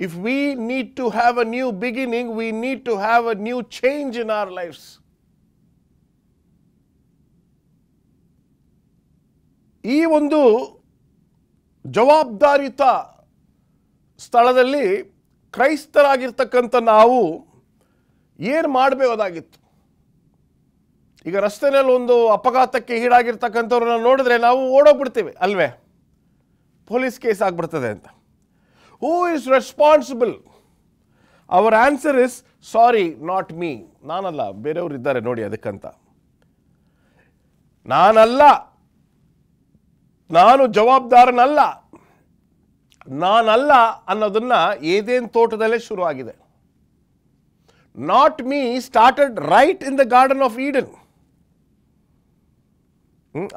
If we need to have a new beginning, we need to have a new change in our lives. ಈ ಒಂದು ಜವಾಬ್ದಾರಿಯುತ ಸ್ಥಳದಲ್ಲಿ ಕ್ರೈಸ್ತರಾಗಿರ್ತಕ್ಕಂಥ ನಾವು ಏನು ಮಾಡಬೇಕಾಗಿತ್ತು? ಈಗ ರಸ್ತೆಯಲ್ಲಿ ಒಂದು ಅಪಘಾತಕ್ಕೆ ಈಡಾಗಿರ್ತಕ್ಕಂಥವ್ರನ್ನ ನೋಡಿದ್ರೆ ನಾವು ಓಡೋಗ್ಬಿಡ್ತೀವಿ ಅಲ್ವೇ, ಪೊಲೀಸ್ ಕೇಸ್ ಆಗಿಬಿಡ್ತದೆ ಅಂತ. Who is responsible? Our answer is sorry, not me. ನಾನಲ್ಲ, ಬೇರೆಯವರು ಇದ್ದಾರೆ ನೋಡಿ ಅದಕ್ಕಂತ. ನಾನು ಜವಾಬ್ದಾರನಲ್ಲ ಅನ್ನೋದನ್ನ ಏದೇನ್ ತೋಟದಲ್ಲೇ ಶುರು ಆಗಿದೆ. Not me started right in the garden of Eden.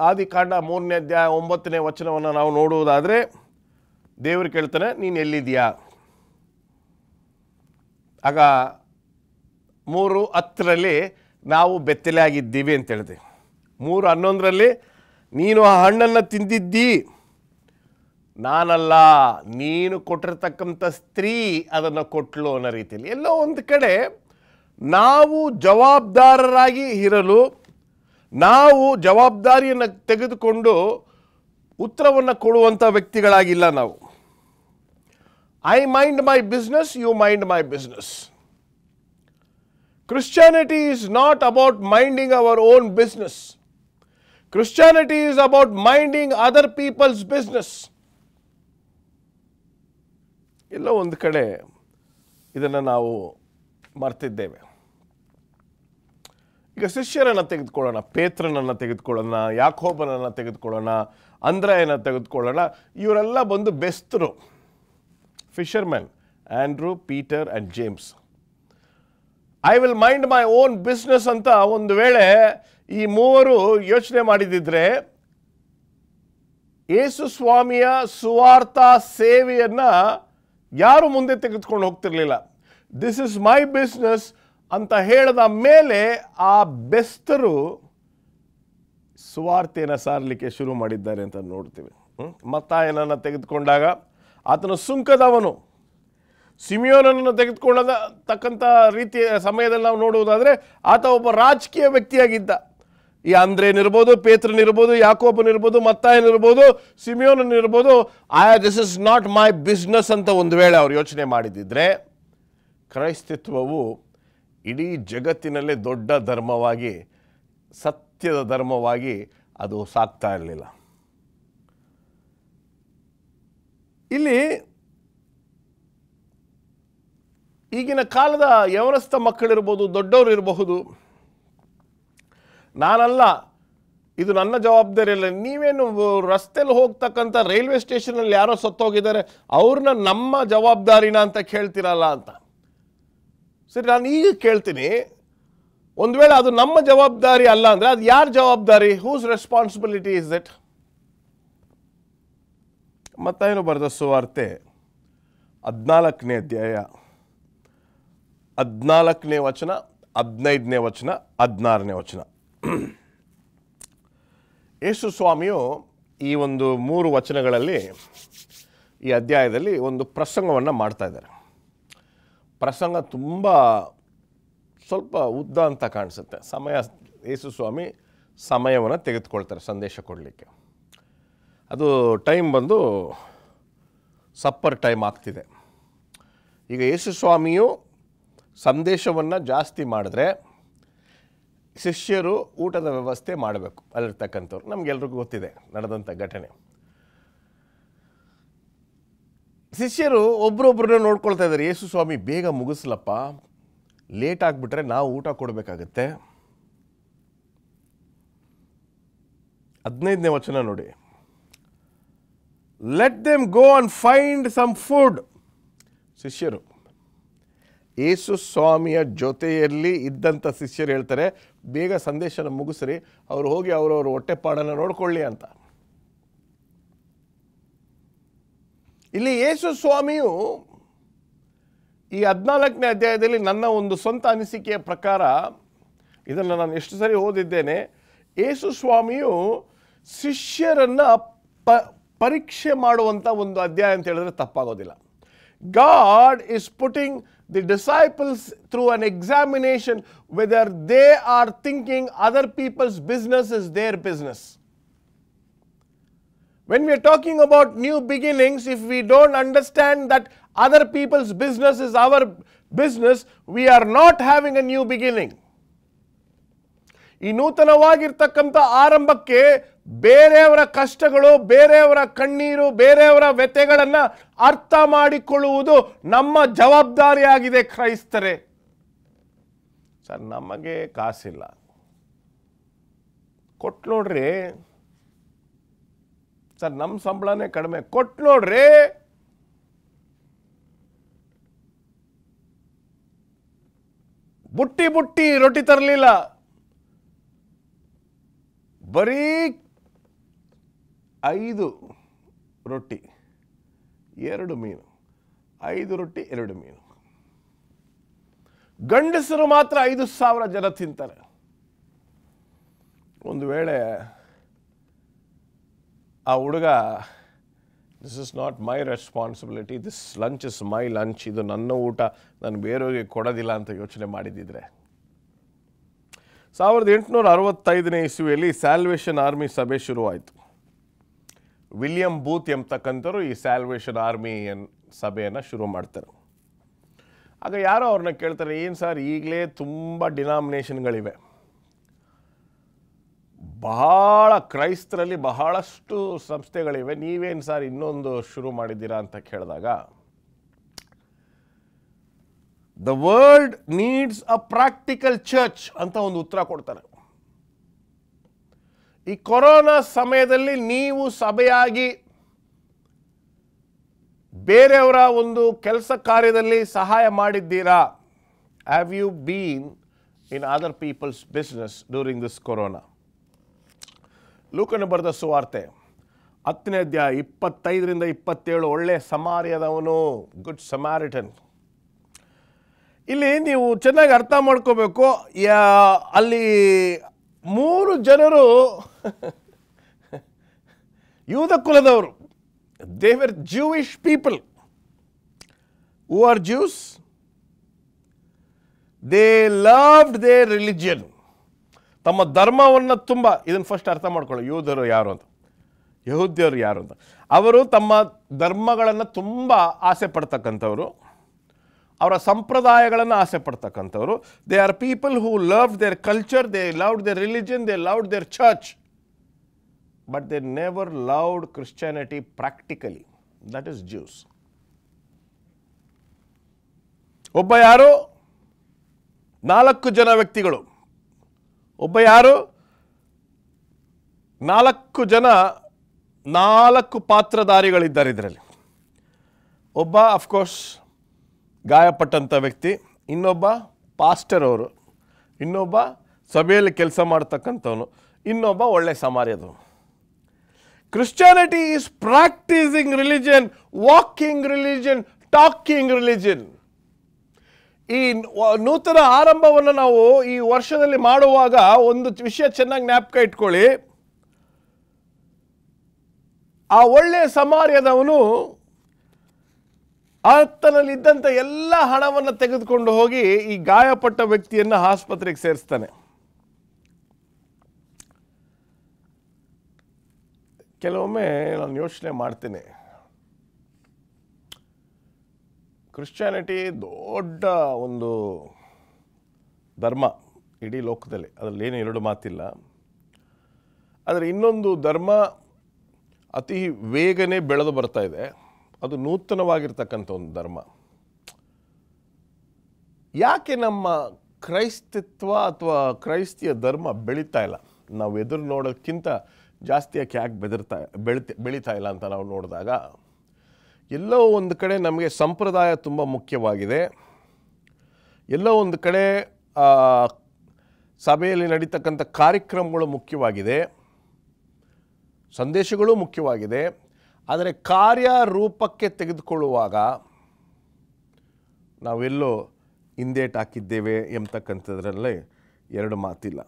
ಆದಿಕಾಂಡ 3ನೇ ಅಧ್ಯಾಯ 9ನೇ ವಚನವನ್ನು ನಾವು ನೋಡುವುದಾದರೆ ದೇವರು ಕೇಳ್ತಾನೆ, ನೀನು ಎಲ್ಲಿದೆಯಾ? ಆಗ 3:10 ನಾವು ಬೆತ್ತಲೆ ಆಗಿದ್ದೀವಿ ಅಂತ ಹೇಳಿದೆ. 3:11 ನೀನು ಆ ಹಣ್ಣನ್ನು ತಿಂದಿದ್ದಿ, ನಾನಲ್ಲ, ನೀನು ಕೊಟ್ಟಿರ್ತಕ್ಕಂಥ ಸ್ತ್ರೀ ಅದನ್ನು ಕೊಟ್ಲು ಅನ್ನೋ ರೀತಿಯಲ್ಲಿ ಎಲ್ಲೋ ಒಂದು ಕಡೆ ನಾವು ಜವಾಬ್ದಾರರಾಗಿ ಇರಲು, ನಾವು ಜವಾಬ್ದಾರಿಯನ್ನು ತೆಗೆದುಕೊಂಡು ಉತ್ತರವನ್ನು ಕೊಡುವಂಥ ವ್ಯಕ್ತಿಗಳಾಗಿಲ್ಲ ನಾವು. I mind my business, you mind my business. Christianity is not about minding our own business. Christianity is about minding other people's business. ಎಲ್ಲೋ ಒಂದು ಕಡೆ ಇದನ್ನು ನಾವು ಮರ್ತಿದ್ದೇವೆ. ಈಗ ಶಿಷ್ಯರನ್ನು ತೆಗೆದುಕೊಳ್ಳೋಣ, ಪೇತ್ರನನ್ನು ತೆಗೆದುಕೊಳ್ಳೋಣ, ಯಾಕೋಬನನ್ನು ತೆಗೆದುಕೊಳ್ಳೋಣ, ಅಂದ್ರೆಯನ್ನ ತೆಗೆದುಕೊಳ್ಳೋಣ. ಇವರೆಲ್ಲ ಬಂದು ಬೆಸ್ತರು, fishermen, Andrew, Peter and James. I will mind my own business ಅಂತ ಒಂದು ವೇಳೆ ಈ ಮೂವರು ಯೋಚನೆ ಮಾಡಿದಿದ್ರೆ ಯೇಸು ಸ್ವಾಮಿಯ ಸುವಾರ್ಥ ಸೇವೆಯನ್ನು ಯಾರು ಮುಂದೆ ತೆಗೆದುಕೊಂಡು ಹೋಗ್ತಿರ್ಲಿಲ್ಲ. ದಿಸ್ ಇಸ್ ಮೈ ಬಿಸ್ನೆಸ್ ಅಂತ ಹೇಳಿದ ಮೇಲೆ ಆ ಬೆಸ್ತರು ಸುವಾರ್ತೆಯನ್ನು ಸಾರಲಿಕ್ಕೆ ಶುರು ಮಾಡಿದ್ದಾರೆ ಅಂತ ನೋಡ್ತೀವಿ. ಮತ್ತಾಯನನ್ನು ತೆಗೆದುಕೊಂಡಾಗ ಆತನು ಸುಂಕದವನು. ಸಿಮಿಯೋನನ್ನು ತೆಗೆದುಕೊಳ್ಳತಕ್ಕಂಥ ರೀತಿಯ ಸಮಯದಲ್ಲಿ ನಾವು ನೋಡುವುದಾದರೆ ಆತ ಒಬ್ಬ ರಾಜಕೀಯ ವ್ಯಕ್ತಿಯಾಗಿದ್ದ. ಈ ಅಂದ್ರೇನಿರ್ಬೋದು, ಪೇತ್ರನಿರ್ಬೋದು, ಯಾಕೋಬನಿರ್ಬೋದು, ಮತ್ತಾಯನಿರ್ಬೋದು, ಸಿಮಿಯೋನನಿರ್ಬೋದು, this is not my business ಅಂತ ಒಂದು ವೇಳೆ ಅವ್ರು ಯೋಚನೆ ಮಾಡಿದ್ದಿದ್ರೆ ಕ್ರೈಸ್ತತ್ವವು ಇಡೀ ಜಗತ್ತಿನಲ್ಲೇ ದೊಡ್ಡ ಧರ್ಮವಾಗಿ, ಸತ್ಯದ ಧರ್ಮವಾಗಿ ಅದು ಸಾಗ್ತಾ ಇರಲಿಲ್ಲ. ಇಲ್ಲಿ ಈಗಿನ ಕಾಲದ ಯವನಸ್ಥ ಮಕ್ಕಳಿರ್ಬೋದು, ದೊಡ್ಡವರು ಇರಬಹುದು, ನಾನಲ್ಲ, ಇದು ನನ್ನ ಜವಾಬ್ದಾರಿ ಅಲ್ಲ. ನೀವೇನು ರಸ್ತೆಯಲ್ಲಿ ಹೋಗ್ತಕ್ಕಂಥ ರೈಲ್ವೆ ಸ್ಟೇಷನಲ್ಲಿ ಯಾರೋ ಸತ್ತೋಗಿದ್ದಾರೆ, ಅವ್ರನ್ನ ನಮ್ಮ ಜವಾಬ್ದಾರಿನ ಅಂತ ಕೇಳ್ತಿರಲ್ಲ ಅಂತ. ಸರಿ, ನಾನು ಈಗ ಕೇಳ್ತೀನಿ, ಒಂದು ವೇಳೆ ಅದು ನಮ್ಮ ಜವಾಬ್ದಾರಿ ಅಲ್ಲ ಅಂದರೆ ಅದು ಯಾರ ಜವಾಬ್ದಾರಿ? Whose responsibility is it? ಮತ್ತಾಯನು ಬರೆದ ಸುವಾರ್ತೆ 14ನೇ ಅಧ್ಯಾಯ 14ನೇ ವಚನ, 15ನೇ ವಚನ, 16ನೇ ವಚನ. ಯೇಸು ಸ್ವಾಮಿಯು ಈ ಒಂದು 3 ವಚನಗಳಲ್ಲಿ, ಈ ಅಧ್ಯಾಯದಲ್ಲಿ ಒಂದು ಪ್ರಸಂಗವನ್ನು ಮಾಡ್ತಾ ಇದ್ದಾರೆ. ಪ್ರಸಂಗ ತುಂಬ ಸ್ವಲ್ಪ ಉದ್ದ ಅಂತ ಕಾಣಿಸುತ್ತೆ. ಯೇಸು ಸ್ವಾಮಿ ಸಮಯವನ್ನು ತೆಗೆದುಕೊಳ್ತಾರೆ ಸಂದೇಶ ಕೊಡಲಿಕ್ಕೆ. ಅದು ಟೈಮ್ ಬಂದು ಸಪ್ಪರ್ ಟೈಮ್ ಆಗ್ತಿದೆ. ಈಗ ಯೇಸು ಸ್ವಾಮಿಯು ಸಂದೇಶವನ್ನು ಜಾಸ್ತಿ ಮಾಡಿದ್ರೆ ಶಿಷ್ಯರು ಊಟದ ವ್ಯವಸ್ಥೆ ಮಾಡಬೇಕು, ಅಲ್ಲಿರ್ತಕ್ಕಂಥವ್ರು. ನಮಗೆಲ್ರಿಗೂ ಗೊತ್ತಿದೆ ನಡೆದಂಥ ಘಟನೆ. ಶಿಷ್ಯರು ಒಬ್ರೊಬ್ಬರನ್ನ ನೋಡ್ಕೊಳ್ತಾ ಇದ್ದಾರೆ. ಯೇಸು ಸ್ವಾಮಿ ಬೇಗ ಮುಗಿಸ್ಲಪ್ಪ, ಲೇಟ್ ಆಗಿಬಿಟ್ರೆ ನಾವು ಊಟ ಕೊಡಬೇಕಾಗತ್ತೆ. 15ನೇ ವಚನ ನೋಡಿ. Let them go and find some food. ಶಿಷ್ಯರು, ಯೇಸು ಸ್ವಾಮಿಯ ಜೊತೆಯಲ್ಲಿ ಇದ್ದಂಥ ಶಿಷ್ಯರು ಹೇಳ್ತಾರೆ, ಬೇಗ ಸಂದೇಶನ ಮುಗಿಸ್ರಿ, ಅವ್ರು ಹೋಗಿ ಅವರವ್ರ ಹೊಟ್ಟೆಪಾಡನ್ನು ನೋಡ್ಕೊಳ್ಳಿ ಅಂತ. ಇಲ್ಲಿ ಯೇಸು ಸ್ವಾಮಿಯು ಈ 14ನೇ ಅಧ್ಯಾಯದಲ್ಲಿ ನನ್ನ ಒಂದು ಸ್ವಂತ ಅನಿಸಿಕೆಯ ಪ್ರಕಾರ, ಇದನ್ನು ನಾನು ಎಷ್ಟು ಸರಿ ಓದಿದ್ದೇನೆ, ಯೇಸು ಸ್ವಾಮಿಯು ಶಿಷ್ಯರನ್ನು ಪರೀಕ್ಷೆ ಮಾಡುವಂಥ ಒಂದು ಅಧ್ಯಾಯ ಅಂತ ಹೇಳಿದ್ರೆ ತಪ್ಪಾಗೋದಿಲ್ಲ. God is putting the disciples through an examination whether they are thinking other people's business is their business. When we are talking about new beginnings, if we don't understand that other people's business is our business, we are not having a new beginning. ಈ ನೂತನವಾಗಿರ್ತಕ್ಕಂಥ ಆರಂಭಕ್ಕೆ ಬೇರೆಯವರ ಕಷ್ಟಗಳು, ಬೇರೆಯವರ ಕಣ್ಣೀರು, ಬೇರೆಯವರ ವ್ಯಥೆಗಳನ್ನು ಅರ್ಥ ಮಾಡಿಕೊಳ್ಳುವುದು ನಮ್ಮ ಜವಾಬ್ದಾರಿಯಾಗಿದೆ ಕ್ರೈಸ್ತರೇ. ಸರ್, ನಮಗೆ ಕಾಸಿಲ್ಲ, ಕೊಟ್ಟು ನೋಡ್ರಿ. ಸರ್, ನಮ್ಮ ಸಂಬಳನೇ ಕಡಿಮೆ, ಕೊಟ್ಟು ನೋಡ್ರಿ. ಬುಟ್ಟಿ ಬುಟ್ಟಿ ರೊಟ್ಟಿ ತರಲಿಲ್ಲ, ಬರೀ 5 ರೊಟ್ಟಿ 2 ಮೀನು, 5 ರೊಟ್ಟಿ 2 ಮೀನು. ಗಂಡಸರು ಮಾತ್ರ 5,000 ಜನ ತಿಂತಾರೆ. ಒಂದು ವೇಳೆ ಆ ಹುಡುಗ, this is not my responsibility, this lunch is my lunch, ಇದು ನನ್ನ ಊಟ, ನಾನು ಬೇರೆಯವ್ರಿಗೆ ಕೊಡೋದಿಲ್ಲ ಅಂತ ಯೋಚನೆ ಮಾಡಿದ್ದಿದ್ರೆ, 1865ನೇ ಇಸ್ವಿಯಲ್ಲಿ ಸ್ಯಾಲ್ವೇಷನ್ ಆರ್ಮಿ ಸಭೆ ಶುರುವಾಯಿತು. ವಿಲಿಯಂ ಬೂತ್ ಎಂಬತಕ್ಕಂಥವ್ರು ಈ ಸ್ಯಾಲ್ವೇಷನ್ ಆರ್ಮಿ ಸಭೆಯನ್ನು ಶುರು ಮಾಡ್ತಾರೆ. ಆಗ ಯಾರೋ ಅವ್ರನ್ನ ಕೇಳ್ತಾರೆ, ಏನು ಸರ್, ಈಗಲೇ ತುಂಬ ಡಿನಾಮಿನೇಷನ್ಗಳಿವೆ, ಬಹಳ ಕ್ರೈಸ್ತರಲ್ಲಿ ಬಹಳಷ್ಟು ಸಂಸ್ಥೆಗಳಿವೆ, ನೀವೇನು ಸರ್ ಇನ್ನೊಂದು ಶುರು ಮಾಡಿದ್ದೀರಾ ಅಂತ ಕೇಳಿದಾಗ, the world needs a practical church ಅಂತ ಒಂದು ಉತ್ತರ ಕೊಡ್ತಾರೆ. ಈ ಕೊರೋನಾ ಸಮಯದಲ್ಲಿ ನೀವು ಸಭೆಯಾಗಿ ಬೇರೆಯವರ ಒಂದು ಕೆಲಸ ಕಾರ್ಯದಲ್ಲಿ ಸಹಾಯ ಮಾಡಿದ್ದೀರಾ? Have you been in other people's business during this corona? ಲೂಕನ ಬರೆದ ಸುವಾರ್ತೆ 10ನೇ ಅಧ್ಯಾಯ 25ರಿಂದ 27, ಒಳ್ಳೆ ಸಮಾರ್ಯದವನು, ಗುಡ್ ಸಮಾರಿಟನ್. ಇಲ್ಲಿ ನೀವು ಚೆನ್ನಾಗಿ ಅರ್ಥ ಮಾಡ್ಕೋಬೇಕು. ಅಲ್ಲಿ 3 ಜನರು ಯೂದ ಕುಲದವರು. They were Jewish people who are Jews. They loved their religion. ತಮ್ಮ ಧರ್ಮವನ್ನು ತುಂಬ, ಇದನ್ನು ಫಸ್ಟ್ ಅರ್ಥ ಮಾಡ್ಕೊಳ್ಳಿ, ಯೂದರು ಯಾರು ಅಂತ, ಯಹೂದ್ಯರು ಯಾರು ಅಂತ. ಅವರು ತಮ್ಮ ಧರ್ಮಗಳನ್ನು ತುಂಬ ಆಸೆ ಪಡ್ತಕ್ಕಂಥವ್ರು, ಅವರ ಸಂಪ್ರದಾಯಗಳನ್ನು ಆಸೆ ಪಡ್ತಕ್ಕಂಥವ್ರು. They are people who loved their culture, they loved their religion, they loved their church, but they never loved Christianity practically. That is Jews. ಒಬ್ಬ ಯಾರು? 4 ಜನ ವ್ಯಕ್ತಿಗಳು. ಒಬ್ಬ ಯಾರು? 4 ಜನ, 4 ಪಾತ್ರಧಾರಿಗಳಿದ್ದಾರೆ ಇದರಲ್ಲಿ. ಒಬ್ಬ ಅಫ್ಕೋರ್ಸ್ ಗಾಯಪಟ್ಟಂಥ ವ್ಯಕ್ತಿ, ಇನ್ನೊಬ್ಬ ಪಾಸ್ಟರ್ ಅವರು, ಇನ್ನೊಬ್ಬ ಸಭೆಯಲ್ಲಿ ಕೆಲಸ ಮಾಡ್ತಕ್ಕಂಥವನು, ಇನ್ನೊಬ್ಬ ಒಳ್ಳೆ ಸಮಾರ್ಯದವನು. Christianity is practising religion, walking religion, talking religion. ಈ ನೂತನ ಆರಂಭವನ್ನು ನಾವು ಈ ವರ್ಷದಲ್ಲಿ ಮಾಡುವಾಗ ಒಂದು ವಿಷಯ ಚೆನ್ನಾಗಿ ಜ್ಞಾಪಕ ಇಟ್ಕೊಳ್ಳಿ. ಆ ಒಳ್ಳೆಯ ಸಮಾರ್ಯದವನು ಆತನಲ್ಲಿದ್ದಂಥ ಎಲ್ಲ ಹಣವನ್ನು ತೆಗೆದುಕೊಂಡು ಹೋಗಿ ಈ ಗಾಯಪಟ್ಟ ವ್ಯಕ್ತಿಯನ್ನು ಆಸ್ಪತ್ರೆಗೆ ಸೇರಿಸ್ತಾನೆ. ಕೆಲವೊಮ್ಮೆ ನಾನು ಯೋಚನೆ ಮಾಡ್ತೇನೆ, ಕ್ರಿಶ್ಚಿಯಾನಿಟಿ ದೊಡ್ಡ ಒಂದು ಧರ್ಮ ಇಡೀ ಲೋಕದಲ್ಲಿ, ಅದರಲ್ಲಿ ಏನು 2 ಮಾತಿಲ್ಲ. ಆದರೆ ಇನ್ನೊಂದು ಧರ್ಮ ಅತಿ ಬೇಗನೆ ಬೆಳೆದು ಬರ್ತಾ ಇದೆ, ಅದು ನೂತನವಾಗಿರ್ತಕ್ಕಂಥ ಒಂದು ಧರ್ಮ. ಯಾಕೆ ನಮ್ಮ ಕ್ರೈಸ್ತತ್ವ ಅಥವಾ ಕ್ರೈಸ್ತಿಯ ಧರ್ಮ ಬೆಳೀತಾ ಇಲ್ಲ? ನಾವು ಎದುರು ನೋಡೋಕ್ಕಿಂತ ಜಾಸ್ತಿ ಯಾಕೆ ಬೆಳೀತಾ ಇಲ್ಲ ಅಂತ ನಾವು ನೋಡಿದಾಗ, ಎಲ್ಲೋ ಒಂದು ಕಡೆ ನಮಗೆ ಸಂಪ್ರದಾಯ ತುಂಬ ಮುಖ್ಯವಾಗಿದೆ. ಎಲ್ಲೋ ಒಂದು ಕಡೆ ಸಭೆಯಲ್ಲಿ ನಡೀತಕ್ಕಂಥ ಕಾರ್ಯಕ್ರಮಗಳು ಮುಖ್ಯವಾಗಿದೆ, ಸಂದೇಶಗಳು ಮುಖ್ಯವಾಗಿದೆ. ಆದರೆ ಕಾರ್ಯರೂಪಕ್ಕೆ ತೆಗೆದುಕೊಳ್ಳುವಾಗ ನಾವೆಲ್ಲೋ ಹಿಂದೇಟು ಹಾಕಿದ್ದೇವೆ ಎಂಬತಕ್ಕಂಥದ್ರಲ್ಲಿ 2 ಮಾತಿಲ್ಲ.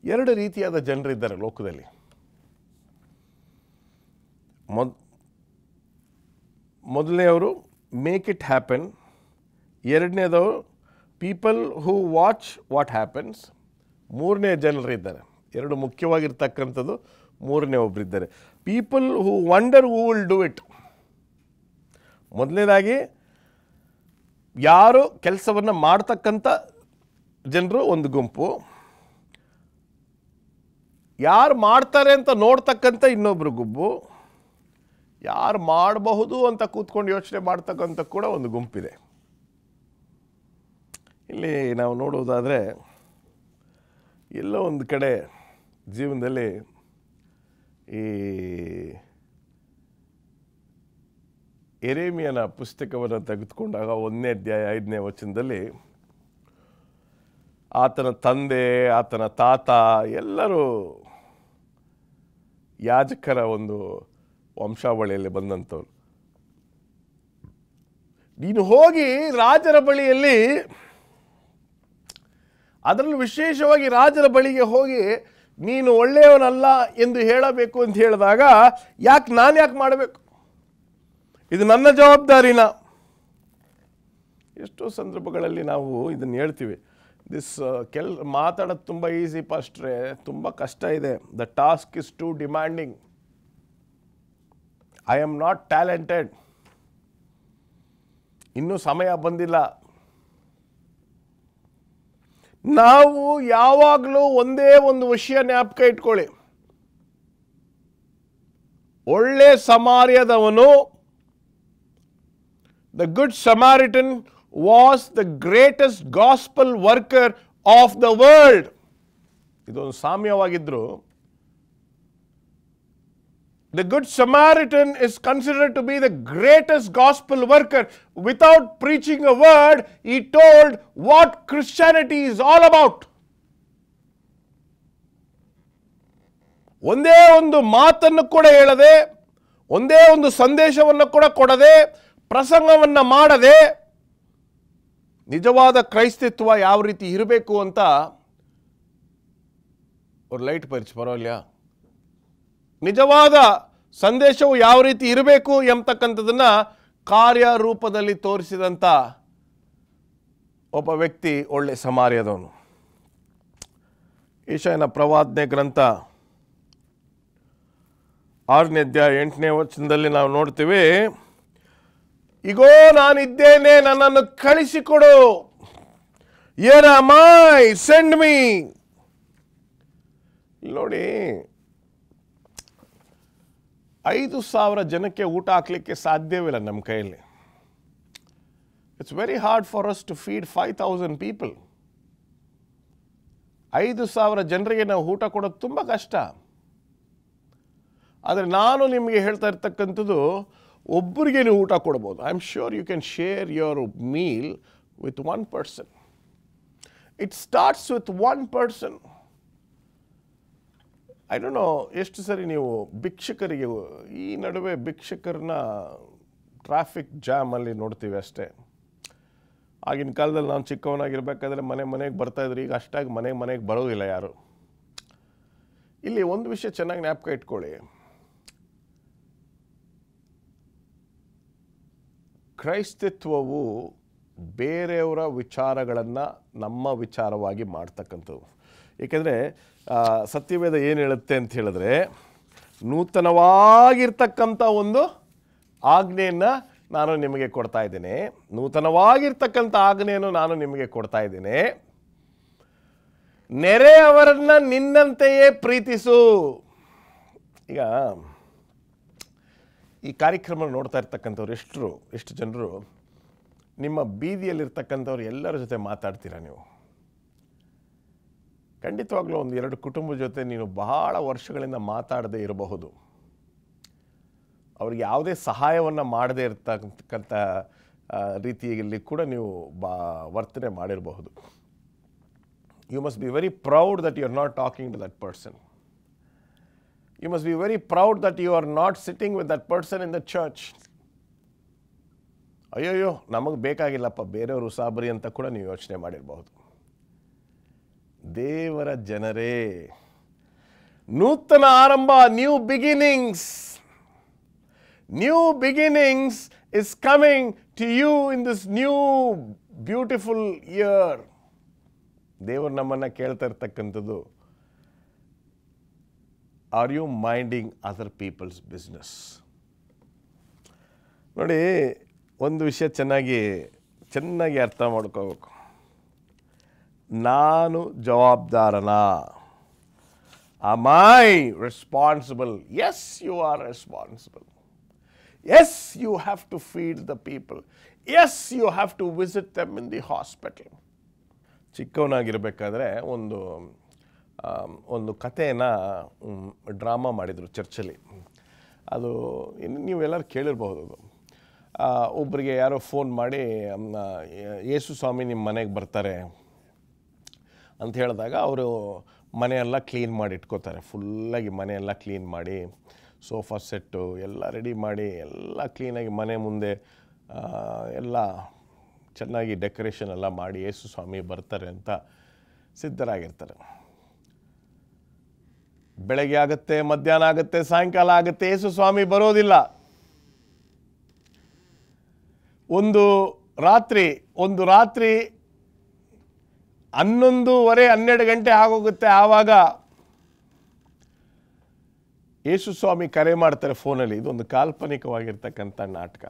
2 ರೀತಿಯಾದ ಜನರಿದ್ದಾರೆ ಲೋಕದಲ್ಲಿ. ಮೊದಲನೆಯವರು ಮೇಕ್ ಇಟ್ ಹ್ಯಾಪನ್, ಎರಡನೇದವರು people who watch what happens, ಮೂರನೇ ಜನರಿದ್ದಾರೆ. 2 ಮುಖ್ಯವಾಗಿರ್ತಕ್ಕಂಥದ್ದು. ಮೂರನೇ ಒಬ್ಬರಿದ್ದಾರೆ, people who wonder who will do it. ಮೊದಲನೇದಾಗಿ ಯಾರು ಕೆಲಸವನ್ನು ಮಾಡ್ತಕ್ಕಂಥ ಜನರು ಒಂದು ಗುಂಪು, ಯಾರು ಮಾಡ್ತಾರೆ ಅಂತ ನೋಡ್ತಕ್ಕಂಥ ಇನ್ನೊಬ್ರು ಗುಂಪು, ಯಾರು ಮಾಡಬಹುದು ಅಂತ ಕೂತ್ಕೊಂಡು ಯೋಚನೆ ಮಾಡ್ತಕ್ಕಂಥ ಕೂಡ ಒಂದು ಗುಂಪಿದೆ. ಇಲ್ಲಿ ನಾವು ನೋಡುವುದಾದರೆ ಎಲ್ಲೋ ಒಂದು ಕಡೆ ಜೀವನದಲ್ಲಿ ಈ ಯೆರೆಮೀಯನ ಪುಸ್ತಕವನ್ನು ತೆಗೆದುಕೊಂಡಾಗ 1ನೇ ಅಧ್ಯಾಯ 5ನೇ ವಚನದಲ್ಲಿ ಆತನ ತಂದೆ, ಆತನ ತಾತ ಎಲ್ಲರೂ ಯಾಜಕರ ಒಂದು ವಂಶಾವಳಿಯಲ್ಲಿ ಬಂದಂಥವ್ರು. ನೀನು ಹೋಗಿ ರಾಜರ ಬಳಿಯಲ್ಲಿ, ಅದರಲ್ಲೂ ವಿಶೇಷವಾಗಿ ರಾಜರ ಬಳಿಗೆ ಹೋಗಿ ನೀನು ಒಳ್ಳೆಯವನಲ್ಲ ಎಂದು ಹೇಳಬೇಕು ಅಂತ ಹೇಳಿದಾಗ, ನಾನು ಯಾಕೆ ಮಾಡಬೇಕು? ಇದು ನನ್ನ ಜವಾಬ್ದಾರಿನ? ಎಷ್ಟೋ ಸಂದರ್ಭಗಳಲ್ಲಿ ನಾವು ಇದನ್ನು ಹೇಳ್ತೀವಿ. ಮಾತಾಡೋದು ತುಂಬ ಈಸಿ ಪಾಸ್ಟ್ರೆ, ತುಂಬ ಕಷ್ಟ ಇದೆ. The task is too demanding. I am not talented. ಇನ್ನೂ ಸಮಯ ಬಂದಿಲ್ಲ. ನಾವು ಯಾವಾಗಲೂ ಒಂದೇ ಒಂದು ವಿಷಯ ಜ್ಞಾಪಕ ಇಟ್ಕೊಳ್ಳಿ, ಒಳ್ಳೆ ಸಮಾರ್ಯದವನು, the good Samaritan was the greatest gospel worker of the world. ಇದೊಂದು ಸಾಮ್ಯವಾಗಿದ್ರು. The Good Samaritan is considered to be the greatest gospel worker. Without preaching a word, he told what Christianity is all about. ಒಂದೇ ಒಂದು ಮಾತನ್ನು ಕೂಡ ಹೇಳದೆ, ಒಂದೇ ಒಂದು ಸಂದೇಶವನ್ನು ಕೂಡ ಕೊಡದೆ, ಪ್ರಸಂಗವನ್ನು ಮಾಡದೆ, ನಿಜವಾದ ಕ್ರೈಸ್ತತ್ವ ಯಾವ ರೀತಿ ಇರಬೇಕು ಅಂತ ಒಂದು ಲೈಟ್ ಪರಿಚಯ ಪರವಾಗಿಲ್ಲ. ನಿಜವಾದ ಸಂದೇಶವು ಯಾವ ರೀತಿ ಇರಬೇಕು ಎಂಬತಕ್ಕಂಥದ್ದನ್ನು ಕಾರ್ಯರೂಪದಲ್ಲಿ ತೋರಿಸಿದಂಥ ಒಬ್ಬ ವ್ಯಕ್ತಿ ಒಳ್ಳೆ ಸಮಾರ್ಯದವನು. ಯೆಶಾಯನ ಪ್ರವಾದನೆ ಗ್ರಂಥ 6ನೇ ಅಧ್ಯಾಯ 8ನೇ ವಚನದಲ್ಲಿ ನಾವು ನೋಡ್ತೀವಿ, ಇಗೋ ನಾನಿದ್ದೇನೆ, ನನ್ನನ್ನು ಕಳಿಸಿಕೊಡು. Here am I, send me. ನೋಡಿ, 5,000 ಜನಕ್ಕೆ ಊಟ ಹಾಕ್ಲಿಕ್ಕೆ ಸಾಧ್ಯವಿಲ್ಲ ನಮ್ಮ ಕೈಯಲ್ಲಿ. It's very hard for us to feed 5,000 people. 5,000 ಜನರಿಗೆ ನಾವು ಊಟ ಕೊಡೋದು ತುಂಬ ಕಷ್ಟ. ಆದರೆ ನಾನು ನಿಮಗೆ ಹೇಳ್ತಾ ಇರ್ತಕ್ಕಂಥದ್ದು, ಒಬ್ಬರಿಗೆ ನೀವು ಊಟ ಕೊಡ್ಬೋದು. I am sure you can share your meal with one person. It starts with one person. I don't know ಎಷ್ಟು ಸರಿ ನೀವು ಭಿಕ್ಷಕರಿಗೆ, ಈ ನಡುವೆ ಭಿಕ್ಷಕರನ್ನ ಟ್ರಾಫಿಕ್ ಜಾಮಲ್ಲಿ ನೋಡ್ತೀವಿ ಅಷ್ಟೇ. ಆಗಿನ ಕಾಲದಲ್ಲಿ ನಾವು ಚಿಕ್ಕವನಾಗಿರ್ಬೇಕಾದ್ರೆ ಮನೆಗೆ ಬರ್ತಾಯಿದ್ರು. ಈಗ ಅಷ್ಟಾಗಿ ಮನೆಗೆ ಬರೋದಿಲ್ಲ ಯಾರು. ಇಲ್ಲಿ ಒಂದು ವಿಷಯ ಚೆನ್ನಾಗಿ ಜ್ಞಾಪಕ ಇಟ್ಕೊಳ್ಳಿ. ಕ್ರೈಸ್ತತ್ವವು ಬೇರೆಯವರ ವಿಚಾರಗಳನ್ನು ನಮ್ಮ ವಿಚಾರವಾಗಿ ಮಾಡ್ತಕ್ಕಂಥದ್ದು. ಏಕೆಂದರೆ ಸತ್ಯವೇದ ಏನು ಹೇಳುತ್ತೆ ಅಂತ ಹೇಳಿದ್ರೆ, ನೂತನವಾಗಿರ್ತಕ್ಕಂಥ ಒಂದು ಆಜ್ಞೆಯನ್ನು ನಾನು ನಿಮಗೆ ಕೊಡ್ತಾ ಇದ್ದೇನೆ. ನೂತನವಾಗಿರ್ತಕ್ಕಂಥ ಆಜ್ಞೆಯನ್ನು ನಾನು ನಿಮಗೆ ಕೊಡ್ತಾ ಇದ್ದೇನೆ. ನೆರೆಯವರನ್ನ ನಿನ್ನಂತೆಯೇ ಪ್ರೀತಿಸು. ಈಗ ಈ ಕಾರ್ಯಕ್ರಮ ನೋಡ್ತಾ ಇರ್ತಕ್ಕಂಥವ್ರು ಎಷ್ಟು ಜನರು ನಿಮ್ಮ ಬೀದಿಯಲ್ಲಿರ್ತಕ್ಕಂಥವ್ರು ಎಲ್ಲರ ಜೊತೆ ಮಾತಾಡ್ತೀರಾ ನೀವು? ಖಂಡಿತವಾಗ್ಲೂ 1-2 ಕುಟುಂಬದ ಜೊತೆ ನೀನು ಬಹಳ ವರ್ಷಗಳಿಂದ ಮಾತಾಡದೇ ಇರಬಹುದು. ಅವ್ರಿಗೆ ಯಾವುದೇ ಸಹಾಯವನ್ನು ಮಾಡದೇ ಇರ್ತಕ್ಕಂಥ ರೀತಿಯಲ್ಲಿ ಕೂಡ ನೀವು ವರ್ತನೆ ಮಾಡಿರಬಹುದು. You must be very proud that you are not talking to that person. You must be very proud that you are not sitting with that person in the church. ಅಯ್ಯೋ ನಮಗೆ ಬೇಕಾಗಿಲ್ಲಪ್ಪ ಬೇರೆಯವರು ಉಸಾಬರಿ ಅಂತ ಕೂಡ ನೀವು ಯೋಚನೆ ಮಾಡಿರಬಹುದು. ದೇವರ ಜನರೇ, ನೂತನ ಆರಂಭ, new beginnings is coming to you in this new beautiful year. ದೇವರು ನಮ್ಮನ್ನು ಕೇಳ್ತಾ ಇರ್ತಕ್ಕಂಥದ್ದು, are you minding other people's business? ನೋಡಿ, ಒಂದು ವಿಷಯ ಚೆನ್ನಾಗಿ ಅರ್ಥ ಮಾಡ್ಕೋಬೇಕು. ನಾನು ಜವಾಬ್ದಾರನಾ? Am I responsible? Yes, you are responsible. Yes, you have to feed the people. Yes, you have to visit them in the hospital. ಚಿಕ್ಕವನಾಗಿರ್ಬೇಕಾದ್ರೆ ಒಂದು ಕಥೆಯನ್ನು ಡ್ರಾಮಾ ಮಾಡಿದರು ಚರ್ಚಲ್ಲಿ. ಅದು ನೀವೆಲ್ಲರೂ ಕೇಳಿರ್ಬಹುದು. ಒಬ್ಬರಿಗೆ ಯಾರೋ ಫೋನ್ ಮಾಡಿ, ಯೇಸು ಸ್ವಾಮಿ ನಿಮ್ಮ ಮನೆಗೆ ಬರ್ತಾರೆ ಅಂತ ಹೇಳಿದಾಗ ಅವರು ಮನೆಯೆಲ್ಲ ಕ್ಲೀನ್ ಮಾಡಿ ಇಟ್ಕೋತಾರೆ. ಫುಲ್ಲಾಗಿ ಮನೆಯೆಲ್ಲ ಕ್ಲೀನ್ ಮಾಡಿ, ಸೋಫಾ ಸೆಟ್ಟು ಎಲ್ಲ ರೆಡಿ ಮಾಡಿ, ಎಲ್ಲ ಕ್ಲೀನಾಗಿ ಮನೆ ಮುಂದೆ ಎಲ್ಲ ಚೆನ್ನಾಗಿ ಡೆಕೋರೇಷನ್ ಎಲ್ಲ ಮಾಡಿ ಯೇಸು ಸ್ವಾಮಿ ಬರ್ತಾರೆ ಅಂತ ಸಿದ್ಧರಾಗಿರ್ತಾರೆ. ಬೆಳಗ್ಗೆ ಆಗುತ್ತೆ, ಮಧ್ಯಾಹ್ನ ಆಗುತ್ತೆ, ಸಾಯಂಕಾಲ ಆಗುತ್ತೆ, ಯೇಸು ಸ್ವಾಮಿ ಬರೋದಿಲ್ಲ. ಒಂದು ರಾತ್ರಿ 11:30-12 ಗಂಟೆ ಆಗೋಗುತ್ತೆ. ಆವಾಗ ಯೇಸು ಸ್ವಾಮಿ ಕರೆ ಮಾಡ್ತಾರೆ ಫೋನಲ್ಲಿ. ಇದೊಂದು ಕಾಲ್ಪನಿಕವಾಗಿರ್ತಕ್ಕಂಥ ನಾಟಕ.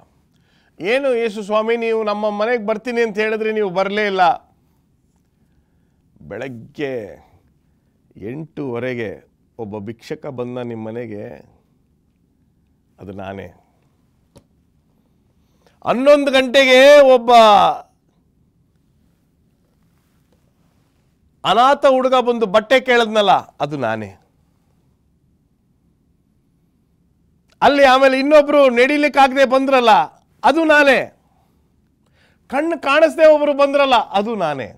ಏನು ಯೇಸು ಸ್ವಾಮಿ, ನೀವು ನಮ್ಮ ಮನೆಗೆ ಬರ್ತೀನಿ ಅಂತ ಹೇಳಿದ್ರೆ ನೀವು ಬರಲೇ ಇಲ್ಲ. ಬೆಳಗ್ಗೆ 8:00 ಒಬ್ಬ ಭಿಕ್ಷಕ ಬಂದ ನಿಮ್ಮ ಮನೆಗೆ, ಅದು ನಾನೇ. 11 ಗಂಟೆಗೆ ಒಬ್ಬ ಅನಾಥ ಹುಡುಗ ಬಂದು ಬಟ್ಟೆ ಕೇಳದ್ನಲ್ಲ, ಅದು ನಾನೇ. ಅಲ್ಲಿ ಆಮೇಲೆ ಇನ್ನೊಬ್ರು ನಡಿಲಿಕ್ಕಾಗದೆ ಬಂದ್ರಲ್ಲ, ಅದು ನಾನೇ. ಕಣ್ಣು ಕಾಣಿಸ್ದೆ ಒಬ್ರು ಬಂದ್ರಲ್ಲ, ಅದು ನಾನೇ.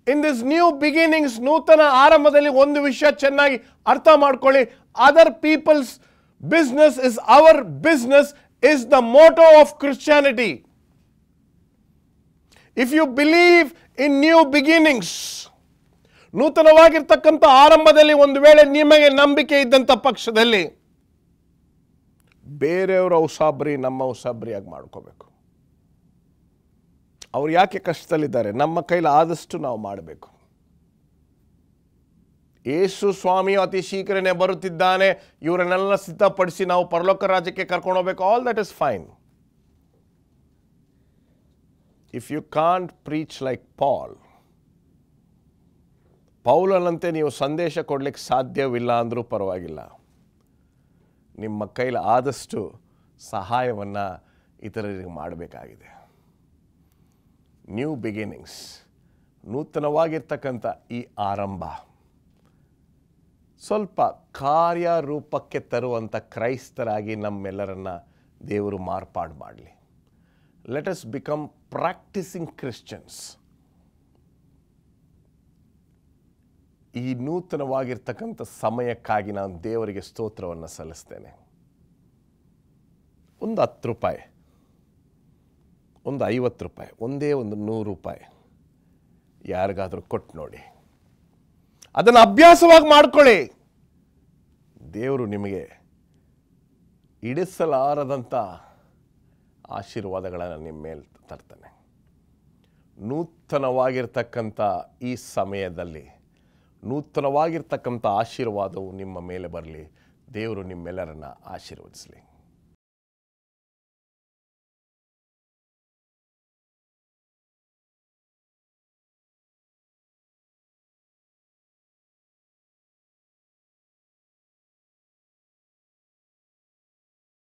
ಇನ್ ದಿಸ್ ನ್ಯೂ ಬಿಗಿನಿಂಗ್ಸ್, ನೂತನ ಆರಂಭದಲ್ಲಿ ಒಂದು ವಿಷಯ ಚೆನ್ನಾಗಿ ಅರ್ಥ ಮಾಡ್ಕೊಳ್ಳಿ. Other people's business is our business is the motto of Christianity. If you believe in new beginnings, ನೂತನವಾಗಿರ್ತಕ್ಕಂಥ ಆರಂಭದಲ್ಲಿ ಒಂದು ವೇಳೆ ನಿಮಗೆ ನಂಬಿಕೆ ಇದ್ದಂಥ ಪಕ್ಷದಲ್ಲಿ ಬೇರೆಯವರ ಉಸಾಬರಿ ನಮ್ಮ ಉಸಾಬರಿಯಾಗಿ ಮಾಡ್ಕೋಬೇಕು. ಅವ್ರು ಯಾಕೆ ಕಷ್ಟದಲ್ಲಿದ್ದಾರೆ, ನಮ್ಮ ಕೈಲಿ ಆದಷ್ಟು ನಾವು ಮಾಡಬೇಕು. ಯೇಸು ಸ್ವಾಮಿಯು ಅತಿ ಶೀಘ್ರನೇ ಬರುತ್ತಿದ್ದಾನೆ, ಇವರನ್ನೆಲ್ಲ ಸಿದ್ಧಪಡಿಸಿ ನಾವು ಪರಲೋಕ ರಾಜ್ಯಕ್ಕೆ ಕರ್ಕೊಂಡು ಹೋಗ್ಬೇಕು. All that is fine. If you can't preach like ಪೌಲನಂತೆ ನೀವು ಸಂದೇಶ ಕೊಡ್ಲಿಕ್ಕೆ ಸಾಧ್ಯವಿಲ್ಲ ಅಂದರೂ ಪರವಾಗಿಲ್ಲ. ನಿಮ್ಮ ಕೈಲಿ ಆದಷ್ಟು ಸಹಾಯವನ್ನು ಇತರರಿಗೆ ಮಾಡಬೇಕಾಗಿದೆ. ನ್ಯೂ ಬಿಗಿನಿಂಗ್ಸ್, ನೂತನವಾಗಿರ್ತಕ್ಕಂಥ ಈ ಆರಂಭ ಸ್ವಲ್ಪ ಕಾರ್ಯರೂಪಕ್ಕೆ ತರುವಂಥ ಕ್ರೈಸ್ತರಾಗಿ ನಮ್ಮೆಲ್ಲರನ್ನ ದೇವರು ಮಾರ್ಪಾಡು ಮಾಡಲಿ. Let us become practising Christians. ಈ ನೂತನವಾಗಿರ್ತಕ್ಕಂಥ ಸಮಯಕ್ಕಾಗಿ ನಾನು ದೇವರಿಗೆ ಸ್ತೋತ್ರವನ್ನು ಸಲ್ಲಿಸ್ತೇನೆ. ಒಂದು 10 ರೂಪಾಯಿ, ಒಂದು 50 ರೂಪಾಯಿ, ಒಂದೇ ಒಂದು 100 ರೂಪಾಯಿ ಯಾರಿಗಾದರೂ ಕೊಟ್ಟು ನೋಡಿ. ಅದನ್ನು ಅಭ್ಯಾಸವಾಗಿ ಮಾಡ್ಕೊಳ್ಳಿ. ದೇವರು ನಿಮಗೆ ಇಡಿಸಲಾರದಂಥ ಆಶೀರ್ವಾದಗಳನ್ನು ನಿಮ್ಮ ಮೇಲೆ ತರ್ತಾನೆ. ನೂತನವಾಗಿರ್ತಕ್ಕಂಥ ಈ ಸಮಯದಲ್ಲಿ ನೂತನವಾಗಿರ್ತಕ್ಕಂಥ ಆಶೀರ್ವಾದವು ನಿಮ್ಮ ಮೇಲೆ ಬರಲಿ. ದೇವರು ನಿಮ್ಮೆಲ್ಲರನ್ನ ಆಶೀರ್ವದಿಸಲಿ.